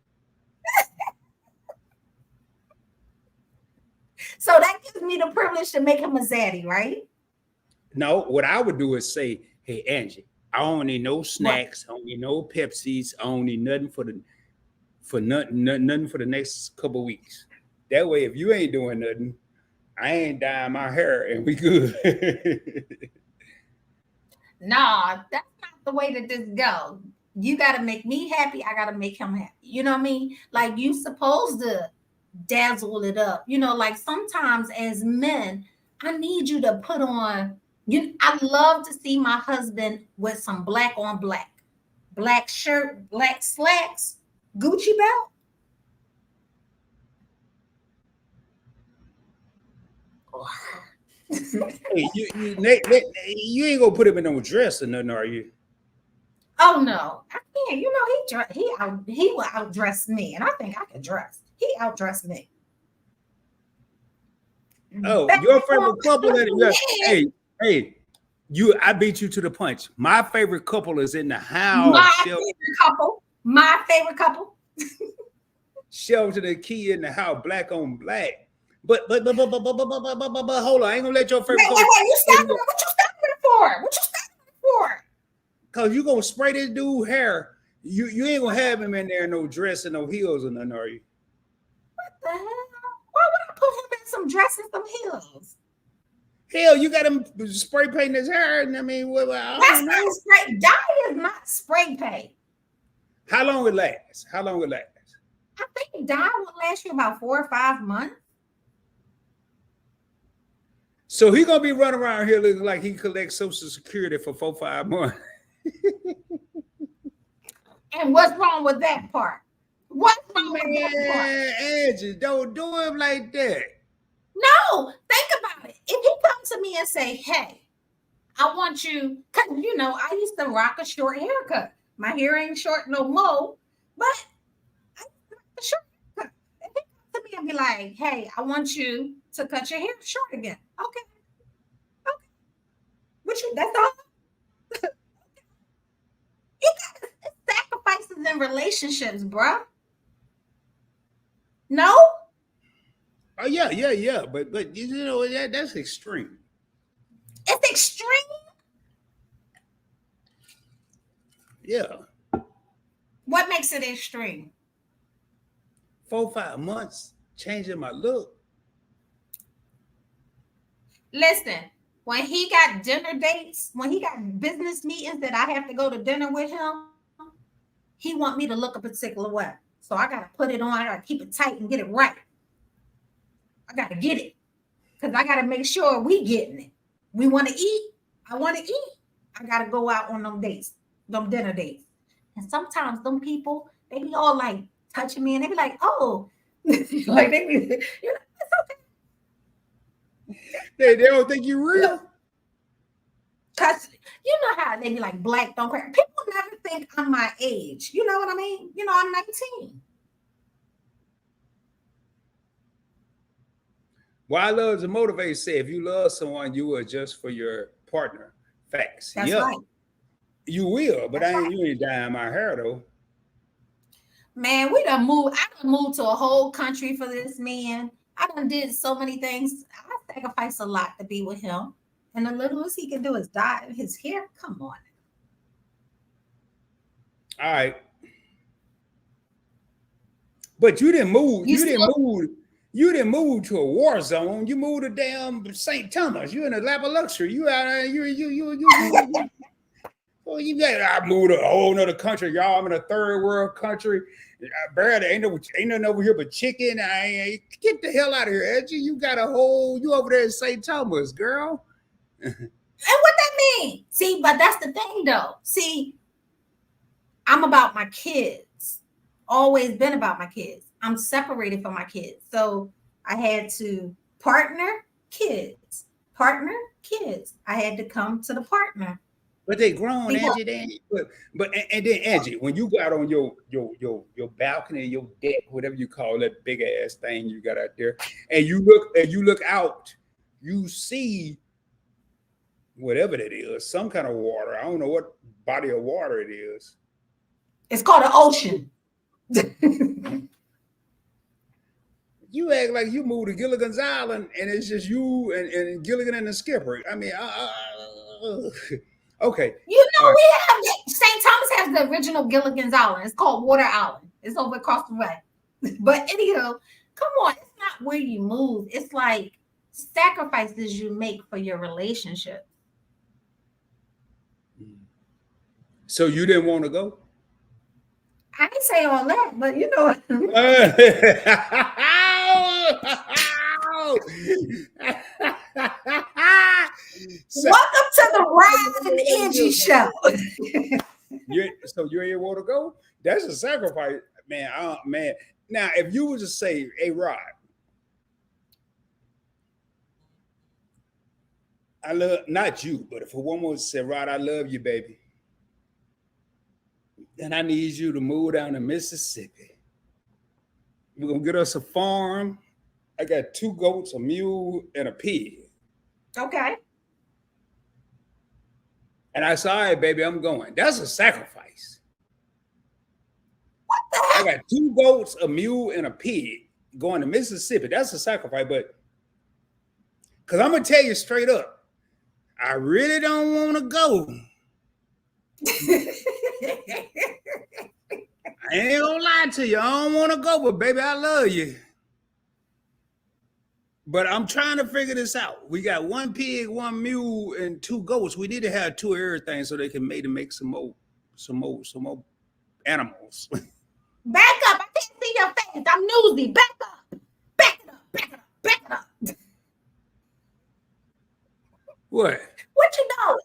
So that gives me the privilege to make him a zaddy, right? No, what I would do is say, hey, Angie, I don't need no snacks. What? I don't need no Pepsis. I don't need nothing nothing for the next couple of weeks. That way, if you ain't doing nothing, I ain't dyeing my hair and we good. Nah, that's not the way that this goes. You got to make me happy. I got to make him happy. You know what I mean? Like you supposed to dazzle it up. You know, like sometimes as men, I need you to put on, I love to see my husband with some black on black shirt, black slacks, Gucci belt. Hey, you ain't gonna put him in no dress or nothing, are you? Oh no, I can't. You know he will outdress me, and I think I can dress. He outdressed me. Oh, your favorite couple? Hey, I beat you to the punch. My favorite couple is in the house. My favorite couple. Shelter the key in the house, black on black. But hold on, I ain't gonna let your favorite couple. What you stopping it for? What you stopping it for? Cause you gonna spray this dude hair You ain't gonna have him in there in no dress and no heels or nothing, are you? What the hell? Why would I put him in some dresses, some heels? Hell, you got him spray painting his hair, and I mean, well, I That's don't not know. spray. Dye is not spray paint. How long it lasts? How long it lasts? I think dye will last you about 4 or 5 months. So he gonna be running around here looking like he collects Social Security for 4 or 5 months. And what's wrong with that part? What's wrong with that part? Man, Angie, don't do him like that. No, think about it. If he comes to me and say, "Hey, I want you," because I used to rock a short haircut. My hair ain't short no more, but I rock a short haircut. If he comes to me and be like, "Hey, I want you to cut your hair short again," okay. That's all. You got sacrifices in relationships, bro. No? Oh yeah. But that's extreme. It's extreme. Yeah. What makes it extreme? 4 or 5 months changing my look. Listen, when he got dinner dates, when he got business meetings that I have to go to dinner with him, he want me to look a particular way. So I gotta put it on. I gotta keep it tight and get it right. I gotta get it because I gotta make sure we getting it. We want to eat. I want to eat. I gotta go out on them dates, them dinner dates. And sometimes them people, they be all like touching me, and they be like, "Oh," like they be, it's okay. They don't think you real. Cause you know how they be like, "Black don't crack." People never think I'm my age. You know what I mean? I'm 19. Why love to motivate say if you love someone, you will adjust for your partner. Facts. That's right. You will, but That's you ain't dyeing my hair though. Man, we done moved. I done moved to a whole country for this man. I done did so many things. I sacrificed a lot to be with him. And the littlest he can do is dye his hair. Come on. All right. But you didn't move. You didn't move to a war zone. You moved to damn St. Thomas. You in a lap of luxury. You out there, well, I moved to a whole nother country, y'all. I'm in a third world country. Barely ain't nothing over here but chicken. Get the hell out of here, Edgy. You over there in St. Thomas, girl. And what that mean? See, but that's the thing though. See, I'm about my kids. Always been about my kids. I'm separated from my kids. So I had to partner kids. I had to come to the partner. But they grown, Angie. And then Angie, when you got on your balcony, your deck, whatever you call that big ass thing you got out there, and you look out, you see whatever that is, some kind of water. I don't know what body of water it is. It's called an ocean. You act like you moved to Gilligan's Island and it's just you and Gilligan and the skipper. I mean, okay. We have St. Thomas has the original Gilligan's Island. It's called Water Island. It's over across the way. But anyhow, come on, it's not where you move. It's like sacrifices you make for your relationship. So you didn't want to go? I didn't say all that, but you know. Welcome to the Ryan and Angie show. So you ain't want to go? That's a sacrifice, man. Man. Now, if you were to say, "Hey, Rod, I love," not you, but if a woman would say, "Rod, I love you, baby," then I need you to move down to Mississippi. We're gonna get us a farm. I got 2 goats, a mule, and a pig. Okay. And I said, "All right, baby, I'm going." That's a sacrifice. What the heck? I got 2 goats, a mule, and a pig going to Mississippi. That's a sacrifice, but because I'm gonna tell you straight up, I really don't want to go. I ain't gonna lie to you. I don't want to go, but baby, I love you. But I'm trying to figure this out. We got one pig, one mule, and two goats. We need to have two of everything so they can make some more animals. Back up. I can't see your face. I'm nosy. Back up. Back it up. Back it up. Back it up. What? What you doing?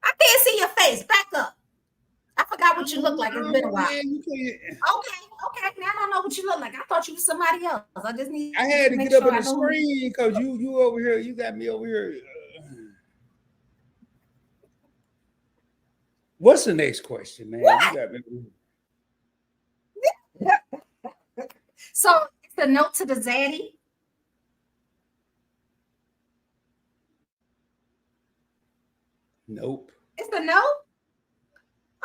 I can't see your face. Back up. I forgot what you look like. It's been a while. Okay. Now I don't know what you look like. I thought you was somebody else. I just need. I had to get up on the screen because you over here. You got me over here. What's the next question, man? What? You got me. So it's a note to the zaddy. Nope. It's a note.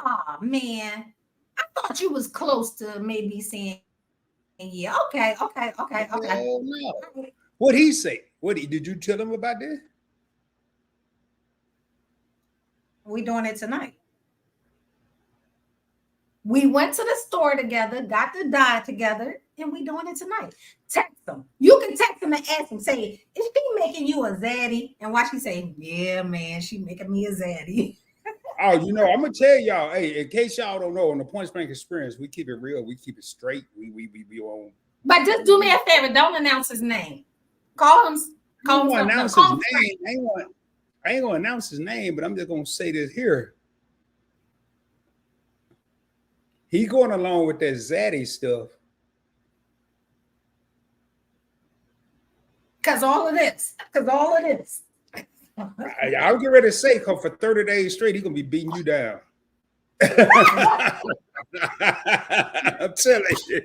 Oh man, I thought you was close to maybe saying, yeah. Okay. Oh, no. What'd he say? Did you tell him about this? We doing it tonight. We went to the store together, got the dye together, and we doing it tonight. Text him. You can text him and ask him, say, is she making you a zaddy? And watch he say, yeah, man, she making me a zaddy. Oh, I'm gonna tell y'all, hey, in case y'all don't know, on the Point Blank experience, we keep it real, we keep it straight. We on. But just do me a favor, don't announce his name. Call him. I ain't gonna announce his name. I ain't gonna announce his name, but I'm just gonna say this here. He going along with that zaddy stuff. Cause all of this. I'll get ready to say, because for 30 days straight, he's gonna be beating you down. I'm telling you.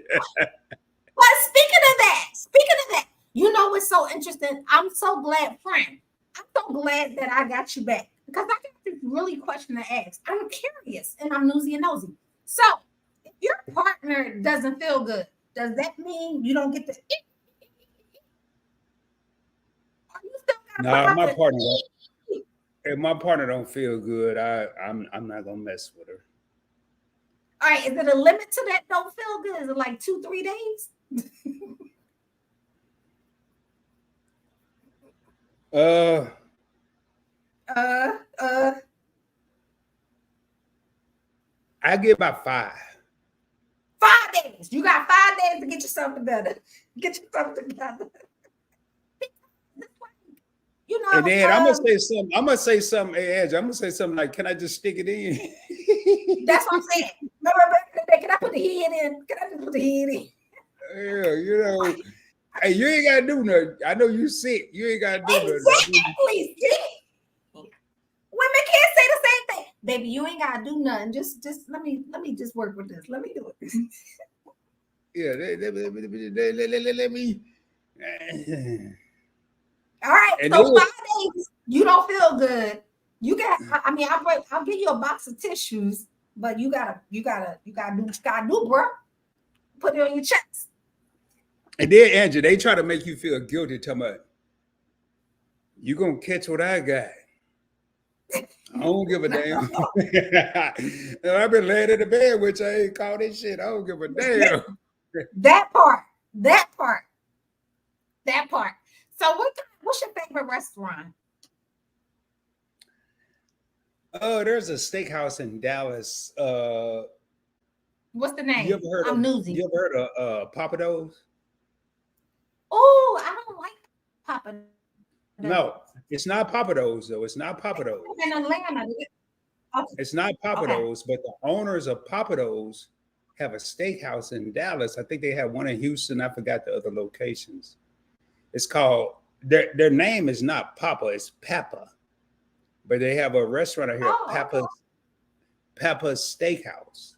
But speaking of that, you know what's so interesting? I'm so glad, friend. I'm so glad that I got you back because I got this really question to ask. I'm curious and I'm nosy and nosy. So, if your partner doesn't feel good, does that mean you don't get to? No, my partner. If my partner don't feel good, I'm not gonna mess with her. All right, is it a limit to that? Don't feel good? Is it like 2-3 days? I give about 5. 5 days. You got 5 days to get yourself together. Get yourself together. You know, and then I'm gonna say something. Hey, Edge, I'm gonna say something like, "Can I just stick it in?" That's what I'm saying. Remember back in the day, can I put the head in? Can I just put the head in? Yeah, hey, you ain't gotta do nothing. I know you sick. You ain't gotta do nothing. Exactly. Women can't say the same thing. Baby, you ain't gotta do nothing. Just let me just work with this. Let me do it. Yeah, let me. All right, and so 5 days, you don't feel good. You got. I mean, I'll give you a box of tissues, but you gotta do what you gotta do, bro. Put it on your chest. And then, Angie, they try to make you feel guilty. Tell me, you gonna catch what I got. I don't give a damn. I've been laying in the bed, which I ain't called this shit. I don't give a damn. That part. So what's your favorite restaurant? Oh, there's a steakhouse in Dallas. What's the name? You ever heard of Papados? Oh, I don't like Papados. No, it's not Papados though. It's not Papados. In Atlanta. Okay. It's not Papados, but the owners of Papados have a steakhouse in Dallas. I think they have one in Houston. I forgot the other locations. It's called, their name is not Papa, it's Papa. But they have a restaurant out here, Papa's Steakhouse.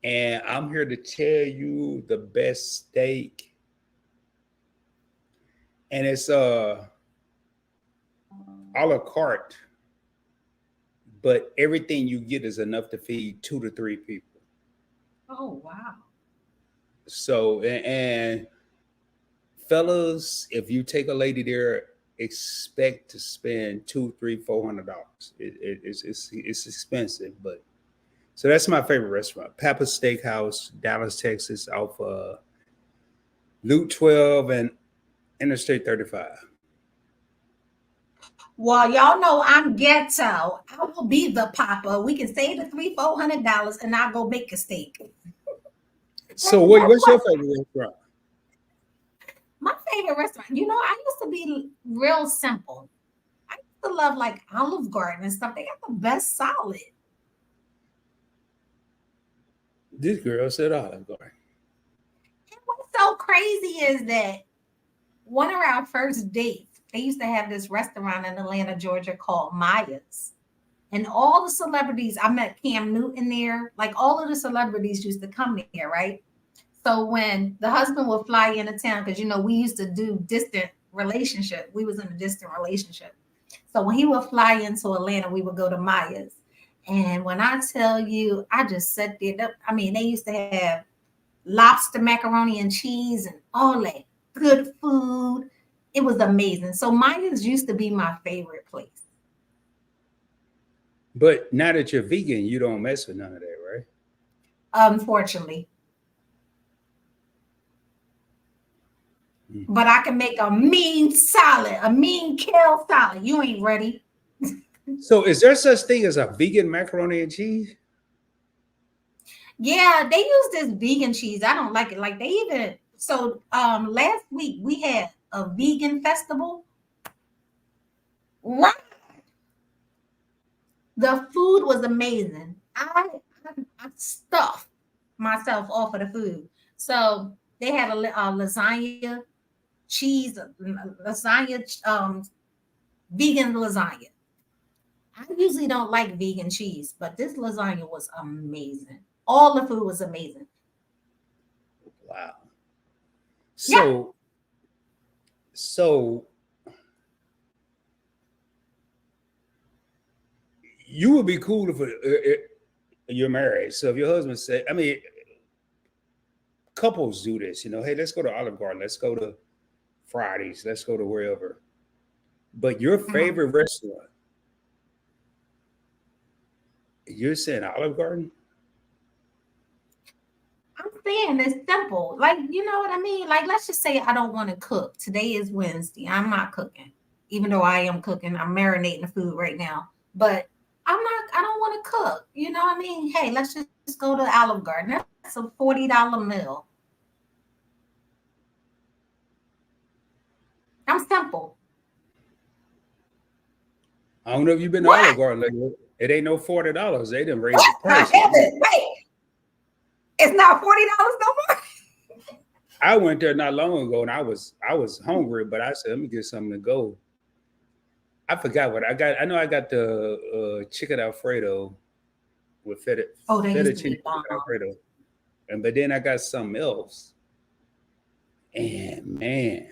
And I'm here to tell you the best steak. And it's a la carte, but everything you get is enough to feed 2 to 3 people. Oh, wow. So, and fellas, if you take a lady there, expect to spend $200, $300, $400. It's expensive, but So that's my favorite restaurant, Papa's Steakhouse, Dallas, Texas, off Loop 12 and Interstate 35. Well, y'all know I'm ghetto. I will be the papa. We can save the $300-400 and I'll go make a steak. So what's your favorite restaurant? My favorite restaurant, I used to be real simple. I used to love like Olive Garden and stuff. They got the best salad. This girl said Olive Garden. And what's so crazy is that one of our first dates, they used to have this restaurant in Atlanta, Georgia called Maya's. And all the celebrities, I met Cam Newton there. Like all of the celebrities used to come there, right? So when the husband would fly into town, because we used to do distant relationship. We was in a distant relationship. So when he would fly into Atlanta, we would go to Maya's. And when I tell you, I just sat there. I mean, they used to have lobster macaroni and cheese and all that good food. It was amazing. So Maya's used to be my favorite place. But now that you're vegan, you don't mess with none of that, right? Unfortunately. But I can make a mean salad, a mean kale salad. You ain't ready. So is there such thing as a vegan macaroni and cheese? Yeah, they use this vegan cheese. I don't like it. Like they even last week we had a vegan festival. Right. The food was amazing. I stuffed myself off of the food. So they had a lasagna, cheese, lasagna, vegan lasagna. I usually don't like vegan cheese, but this lasagna was amazing. All the food was amazing. Wow. So you would be cool if you're married. So if your husband said, I mean, couples do this, hey, let's go to Olive Garden, let's go to Fridays, let's go to wherever. But your favorite restaurant, you're saying Olive Garden? I'm saying it's simple. Like, you know what I mean? Like, let's just say I don't want to cook. Today is Wednesday. I'm not cooking. Even though I am cooking, I'm marinating the food right now. But I don't want to cook. You know what I mean? Hey, let's just go to Olive Garden. That's a $40 meal. I'm simple. I don't know if you've been to Olive Garden lately. It ain't no $40. They didn't raise the price. Wait. It's not $40 no more. I went there not long ago and I was hungry, but I said, let me get something to go. I forgot what I got. I know I got the chicken Alfredo with fettuccine Alfredo. But then I got something else. And man,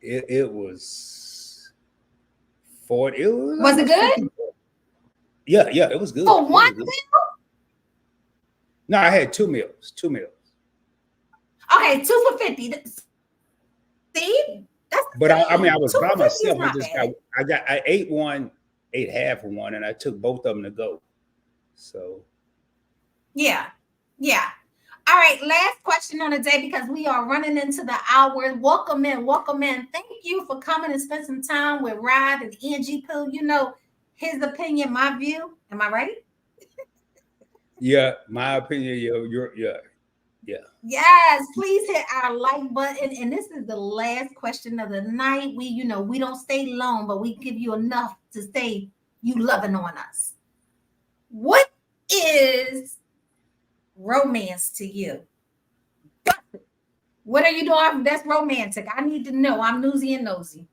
it was 40. Was it good? Yeah, it was good. For one meal? No, I had two meals. Okay, 2 for $50. See? But I was by myself. I ate half of one, and I took both of them to go. So yeah. All right, last question on the day because we are running into the hour. Welcome in. Thank you for coming and spend some time with Rod and Angiepooh. His opinion, my view. Am I right? Yeah, my opinion. Yeah. Yes, please hit our like button. And this is the last question of the night. We don't stay long, but we give you enough to say you loving on us. What is romance to you? What are you doing that's romantic? I need to know. I'm newsy and nosy.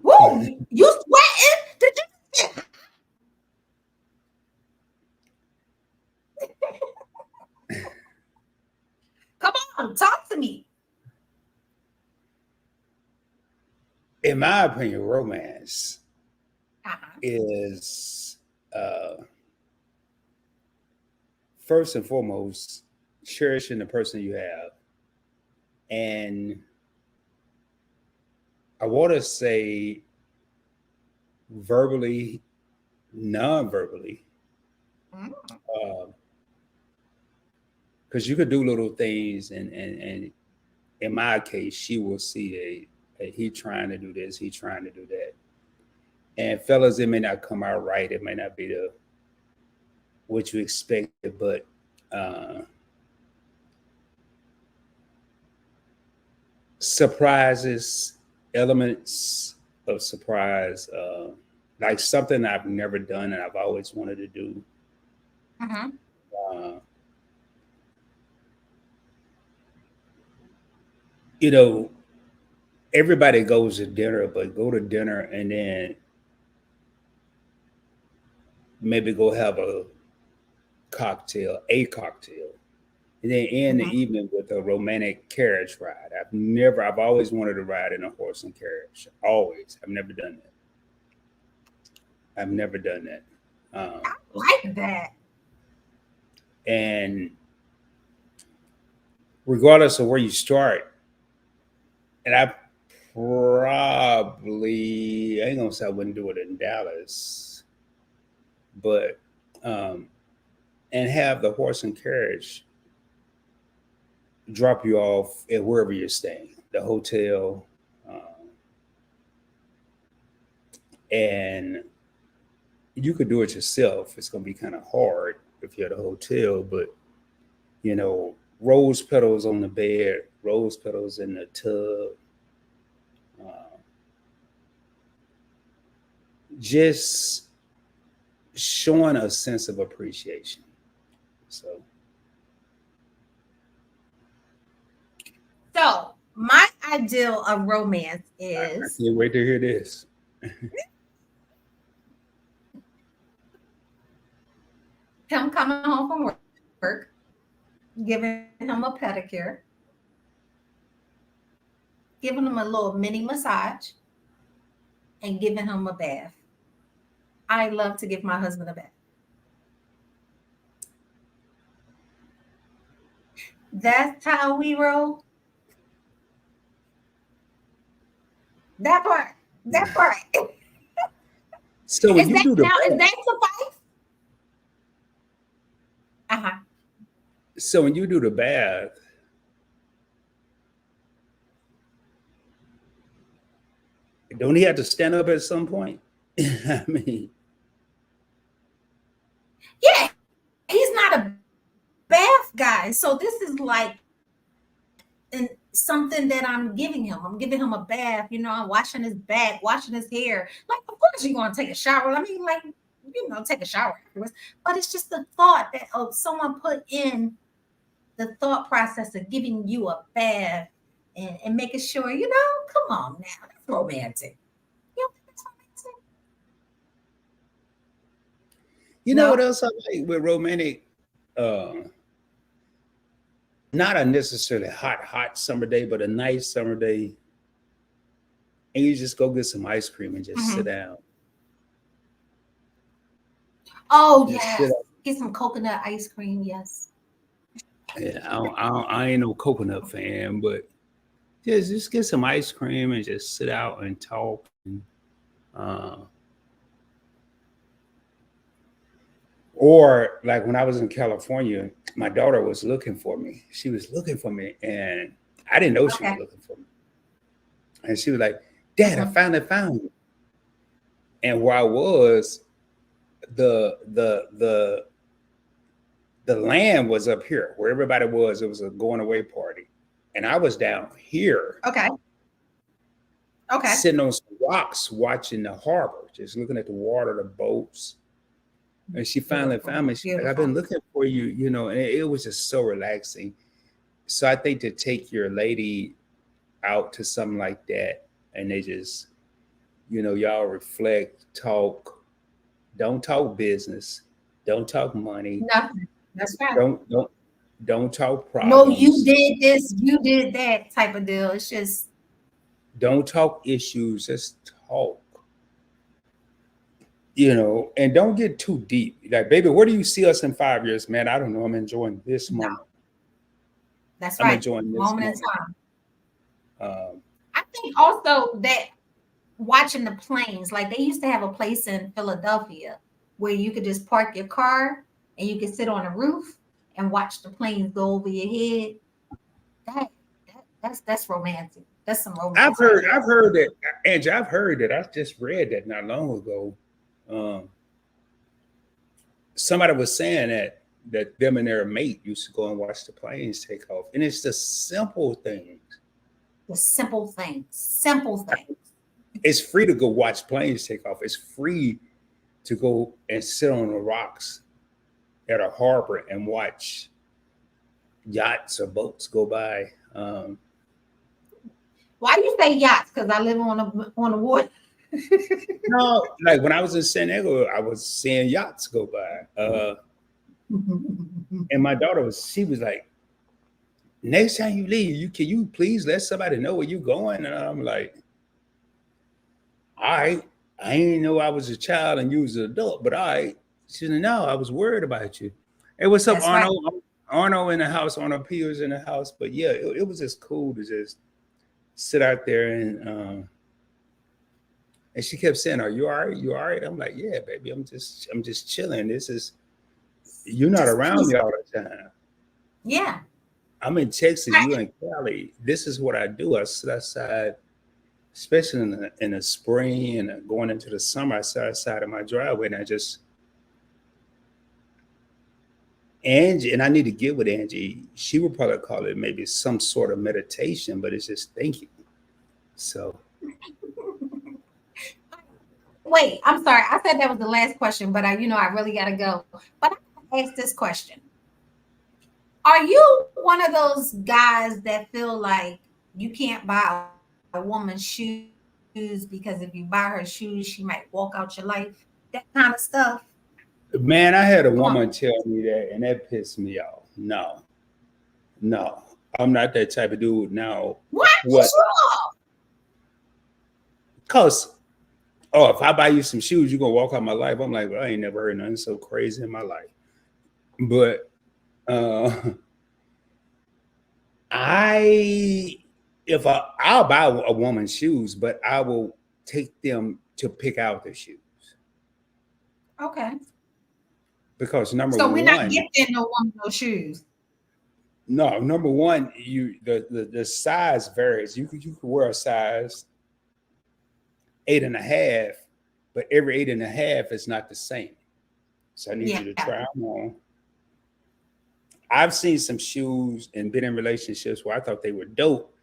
Woo! You sweating? Did you? Come on, talk to me. In my opinion, romance is first and foremost cherishing the person you have. And I want to say verbally, non-verbally. Mm. Because you could do little things, and in my case, she will see a he trying to do this, he trying to do that. And fellas, it may not come out right. It may not be the what you expected, but surprises, elements of surprise, like something I've never done and I've always wanted to do. Mm-hmm. Uh, you know, everybody goes to dinner, but go to dinner and then maybe go have a cocktail, and then end the Mm-hmm. evening with a romantic carriage ride. I've always wanted to ride in a horse and carriage. Always. I've never done that. I've never done that. I like that. And regardless of where you start, and I ain't gonna say I wouldn't do it in Dallas, but and have the horse and carriage drop you off at wherever you're staying, the hotel, and you could do it yourself. It's gonna be kind of hard if you're at a hotel, but rose petals on the bed, rose petals in the tub. Just showing a sense of appreciation. So my ideal of romance I is can't wait to hear this. him coming home from work, giving him a pedicure, giving him a little mini massage, and giving him a bath. I love to give my husband a bath. That's how we roll. That part. So when you do the Is bath, that suffice? Uh-huh. so when you do the bath, don't he have to stand up at some point? I mean, Yeah, he's not a bath guy. So this is like something that I'm giving him. I'm giving him a bath. I'm washing his back, washing his hair. Like, of course you're going to take a shower. I mean, like, take a shower afterwards. But it's just the thought that someone put in the thought process of giving you a bath and making sure, come on now. That's romantic. You don't think that's romantic? No? what else I like with romantic? Not a necessarily hot summer day, but a nice summer day, and you just go get some ice cream and just sit down. Oh, Just yes. sit up. Get some coconut ice cream. Yes. Yeah, I ain't no coconut fan, but just get some ice cream and just sit out and talk. And, or like when I was in California, my daughter was looking for me. She was looking for me, and I didn't know she was looking for me. And she was like, "Dad, I finally found you." And where I was, the land was up here where everybody was. It was a going away party, and I was down here. Okay. Sitting on some rocks, watching the harbor, just looking at the water, the boats. And she finally found me. She's like, "I've been looking for you," and it was just so relaxing. So I think to take your lady out to something like that, and they just, y'all reflect, talk. Don't talk business. Don't talk money. Nothing. That's right. Don't talk problems. No, you did this, you did that type of deal. It's just don't talk issues. Just talk. And don't get too deep. Like, baby, where do you see us in 5 years? Man, I don't know. I'm enjoying this moment. That's I'm right. enjoying this moment in time. I I think also that watching the planes. Like they used to have a place in Philadelphia where you could just park your car and you could sit on a roof and watch the planes go over your head. That's romantic. That's some romance right there. I've heard that, Angie. I've heard that. I just read that not long ago. Somebody was saying that them and their mate used to go and watch the planes take off, and it's the simple things. The simple things. Simple things. It's free to go watch planes take off. It's free to go and sit on the rocks at a harbor and watch yachts or boats go by. Why do you say yachts? Because I live on the water. No, like when I was in San Diego, I was seeing yachts go by. And my daughter she was like, next time you leave, can you please let somebody know where you're going? And I'm like, all right. I didn't know I was a child and you was an adult, but all right. She said, no, I was worried about you. Hey, what's up, Arnold? Right. Arnold in the house, Arnold P was in the house. But yeah, it was just cool to just sit out there and she kept saying, are you all right? You all right? I'm like, yeah, baby, I'm just chilling. You're not around me all the time. Yeah. I'm in Texas, you in Cali. This is what I do. I sit outside, especially in the spring and going into the summer. I sit outside of my driveway and Angie, and I need to get with Angie. She would probably call it maybe some sort of meditation, but it's just thinking. So. Wait, I'm sorry. I said that was the last question, but I really got to go. But I ask this question. Are you one of those guys that feel like you can't buy a woman's shoes because if you buy her shoes, she might walk out your life? That kind of stuff. Man, I had a woman tell me that, and that pissed me off. No, I'm not that type of dude. Now, what? Because, if I buy you some shoes, you're gonna walk out my life. I'm like, well, I ain't never heard nothing so crazy in my life. But I'll buy a woman's shoes, but I will take them to pick out the shoes. Okay. Because number one, so we're not gifting no woman no shoes. No, number one, the size varies. You could wear a size 8.5, but every 8.5 is not the same. So I need you to try them on. I've seen some shoes and been in relationships where I thought they were dope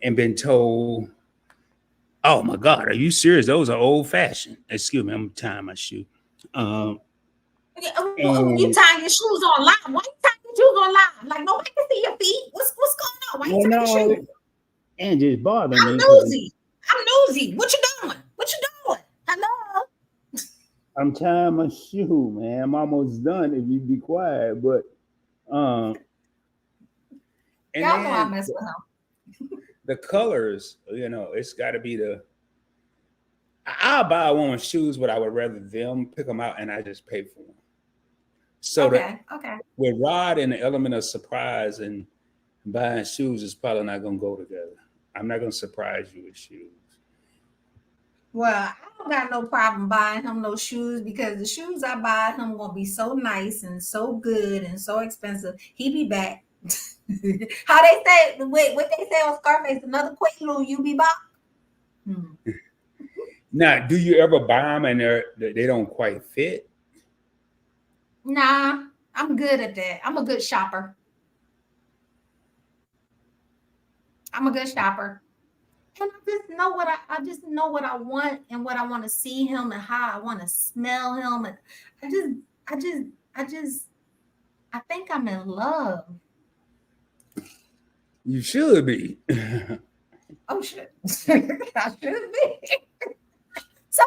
and been told, oh my God, are you serious? Those are old fashioned. Excuse me, I'm tying my shoe. You tying your shoes on live. Why you tying your shoes on live? Like nobody can see your feet. What's going on? Why you tying your shoes? And it's bothering me. I'm nosy. What you doing? Hello? I'm tying my shoe, man. I'm almost done if you be quiet, but y'all know I mess with him. The colors, it's got to be I'll buy a woman's shoes, but I would rather them pick them out and I just pay for them. So with Rod and the element of surprise and buying shoes is probably not going to go together. I'm not going to surprise you with shoes. Well, I don't got no problem buying him no shoes because the shoes I buy him going to be so nice and so good and so expensive. He be back. How they say, what they say on Scarface, another quick little you be back. Now, do you ever buy them and they don't quite fit? Nah, I'm good at that. I'm a good shopper. And I just know what I want and what I want to see him and how I want to smell him. And I think I'm in love. You should be. Oh shit. I should be. So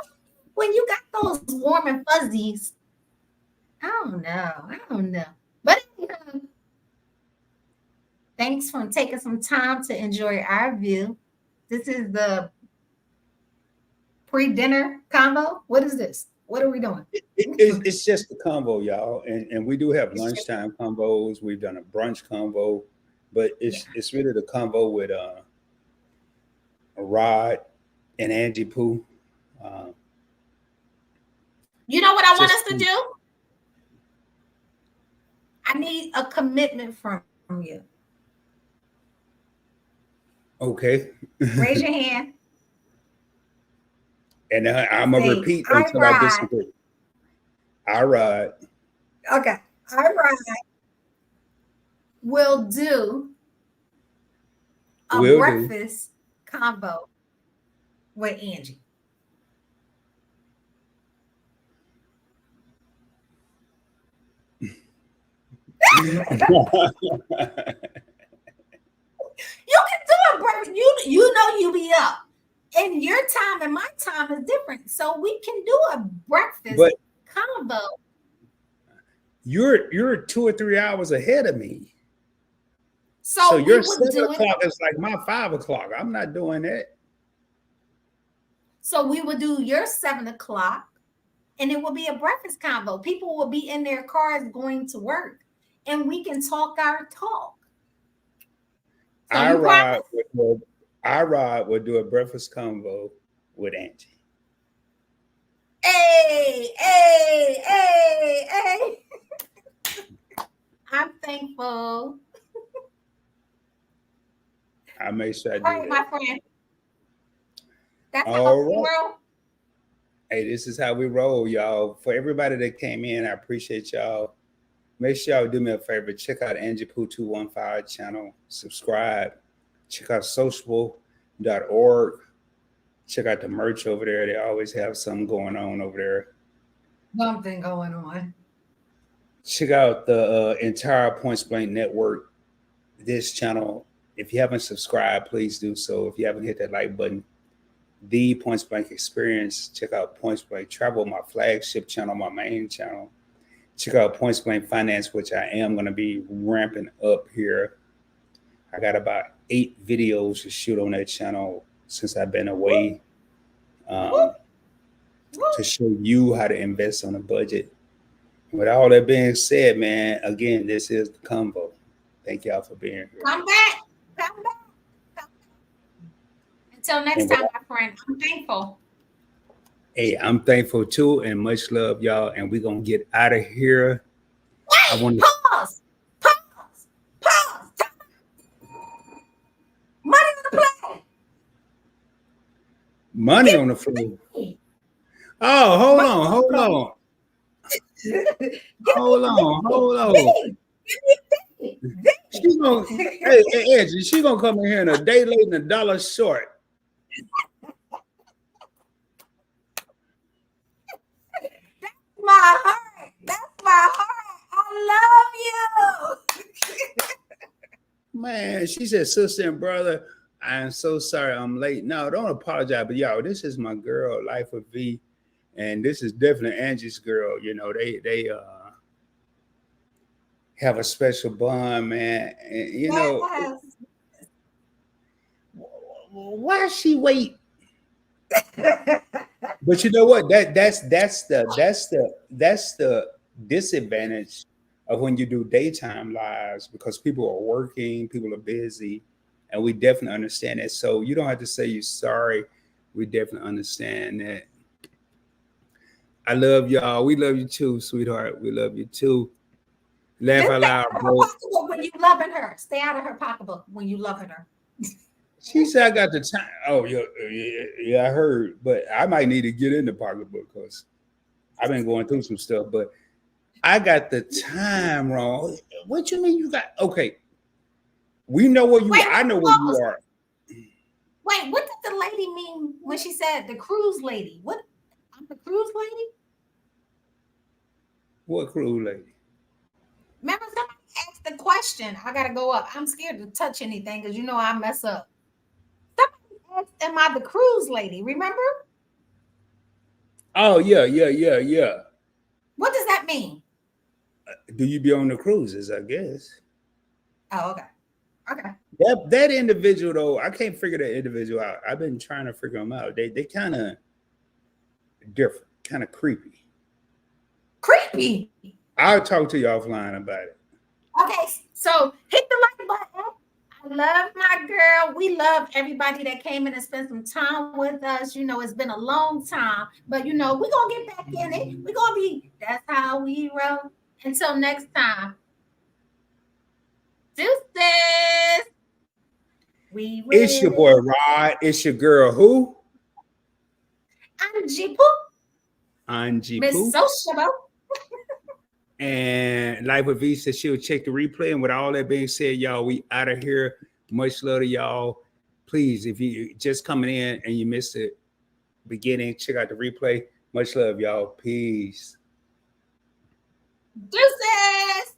when you got those warm and fuzzies, I don't know. But thanks for taking some time to enjoy our view. This is the pre-dinner convo. What is this? What are we doing? It's just the convo, y'all. And we do have lunchtime convos. We've done a brunch convo, but it's really the convo with Rod, and Angiepooh. You know what I want us Just to do? I need a commitment from you. okay. Raise your hand. And I'm gonna Say, repeat I until I ride. disagree. I ride. Okay. I ride. We'll do a Will do. breakfast combo with Angie. You can do a breakfast. You know you be up. And your time and my time is different. So we can do a breakfast but combo. you're 2 or 3 hours ahead of me. So your we would 7 do o'clock it. is like my 5 o'clock. I'm not doing that. So we would do your 7 o'clock, and it will be a breakfast combo. People will be in their cars going to work, and we can talk our talk. So I you ride promise? would do a breakfast combo with Angie. Hey, hey, hey, hey. I'm thankful. I make sure I do All right, that. my friend. That's how All we right. roll. Hey, this is how we roll, y'all. For everybody that came in, I appreciate y'all. Make sure y'all do me a favor. Check out Angiepooh215 Channel. Subscribe. Check out social.org. Check out the merch over there. They always have something going on over there. Something going on. Check out the entire Points Blank Network. This channel, if you haven't subscribed, please do so. If you haven't hit that like button, the Points Blank Experience. Check out Points Blank Travel, my flagship channel, my main channel. Check out Points Blank Finance, which I am going to be ramping up here. I got about 8 videos to shoot on that channel since I've been away, to show you how to invest on a budget. With all that being said, man, again, this is the Convo. Thank y'all for being here. Come back. Come back. Come back. Until next time, my friend, I'm thankful. Hey, I'm thankful too, and much love, y'all. And we're going to get out of here. Wait, pause. Money on the plate. Money on the floor. Oh, hold on. She's gonna, hey, Angie, she's gonna come in here and a day late and $1 short. That's my heart. I love you. Man, she said, sister and brother, I am so sorry I'm late. No, don't apologize. But y'all, this is my girl, Life of V. And this is definitely Angie's girl. You know, they have a special bond, man. And, you know, why she wait? But you know what? That's the disadvantage of when you do daytime lives, because people are working, people are busy, and we definitely understand that. So you don't have to say you're sorry. We definitely understand that. I love y'all. We love you too, sweetheart. We love you too. Laugh out loud, bro. When you loving her, stay out of her pocketbook when you loving her. She said, "I got the time." Oh, yeah, I heard, but I might need to get in the pocketbook because I've been going through some stuff. But I got the time wrong. What you mean you got? Okay, we know where you. I know where you are. Wait, what did the lady mean when she said the cruise lady? What? I'm the cruise lady? What cruise lady? Remember, somebody asked the question. I gotta go up. I'm scared to touch anything because you know I mess up. Somebody asked, "Am I the cruise lady?" Remember? Oh yeah. What does that mean? Do you be on the cruises? I guess. Oh, okay. Okay. That individual though, I can't figure that individual out. I've been trying to figure them out. They kind of different, kind of creepy. I'll talk to you offline about it. Okay, so hit the like button. I I love my girl. We love everybody that came in and spent some time with us. You know, it's been a long time, but you know, we're gonna get back in it. We're gonna be, that's how we roll. Until next time. Deuces. We will. It's your boy Rod. It's your girl who? Angiepooh. Miss Angiepooh. Sociable. And Life with V said she'll check the replay. And with all that being said, y'all, we out of here. Much love to y'all. Please, if you just coming in and you missed the beginning, check out the replay. Much love, y'all. Peace. Deuces.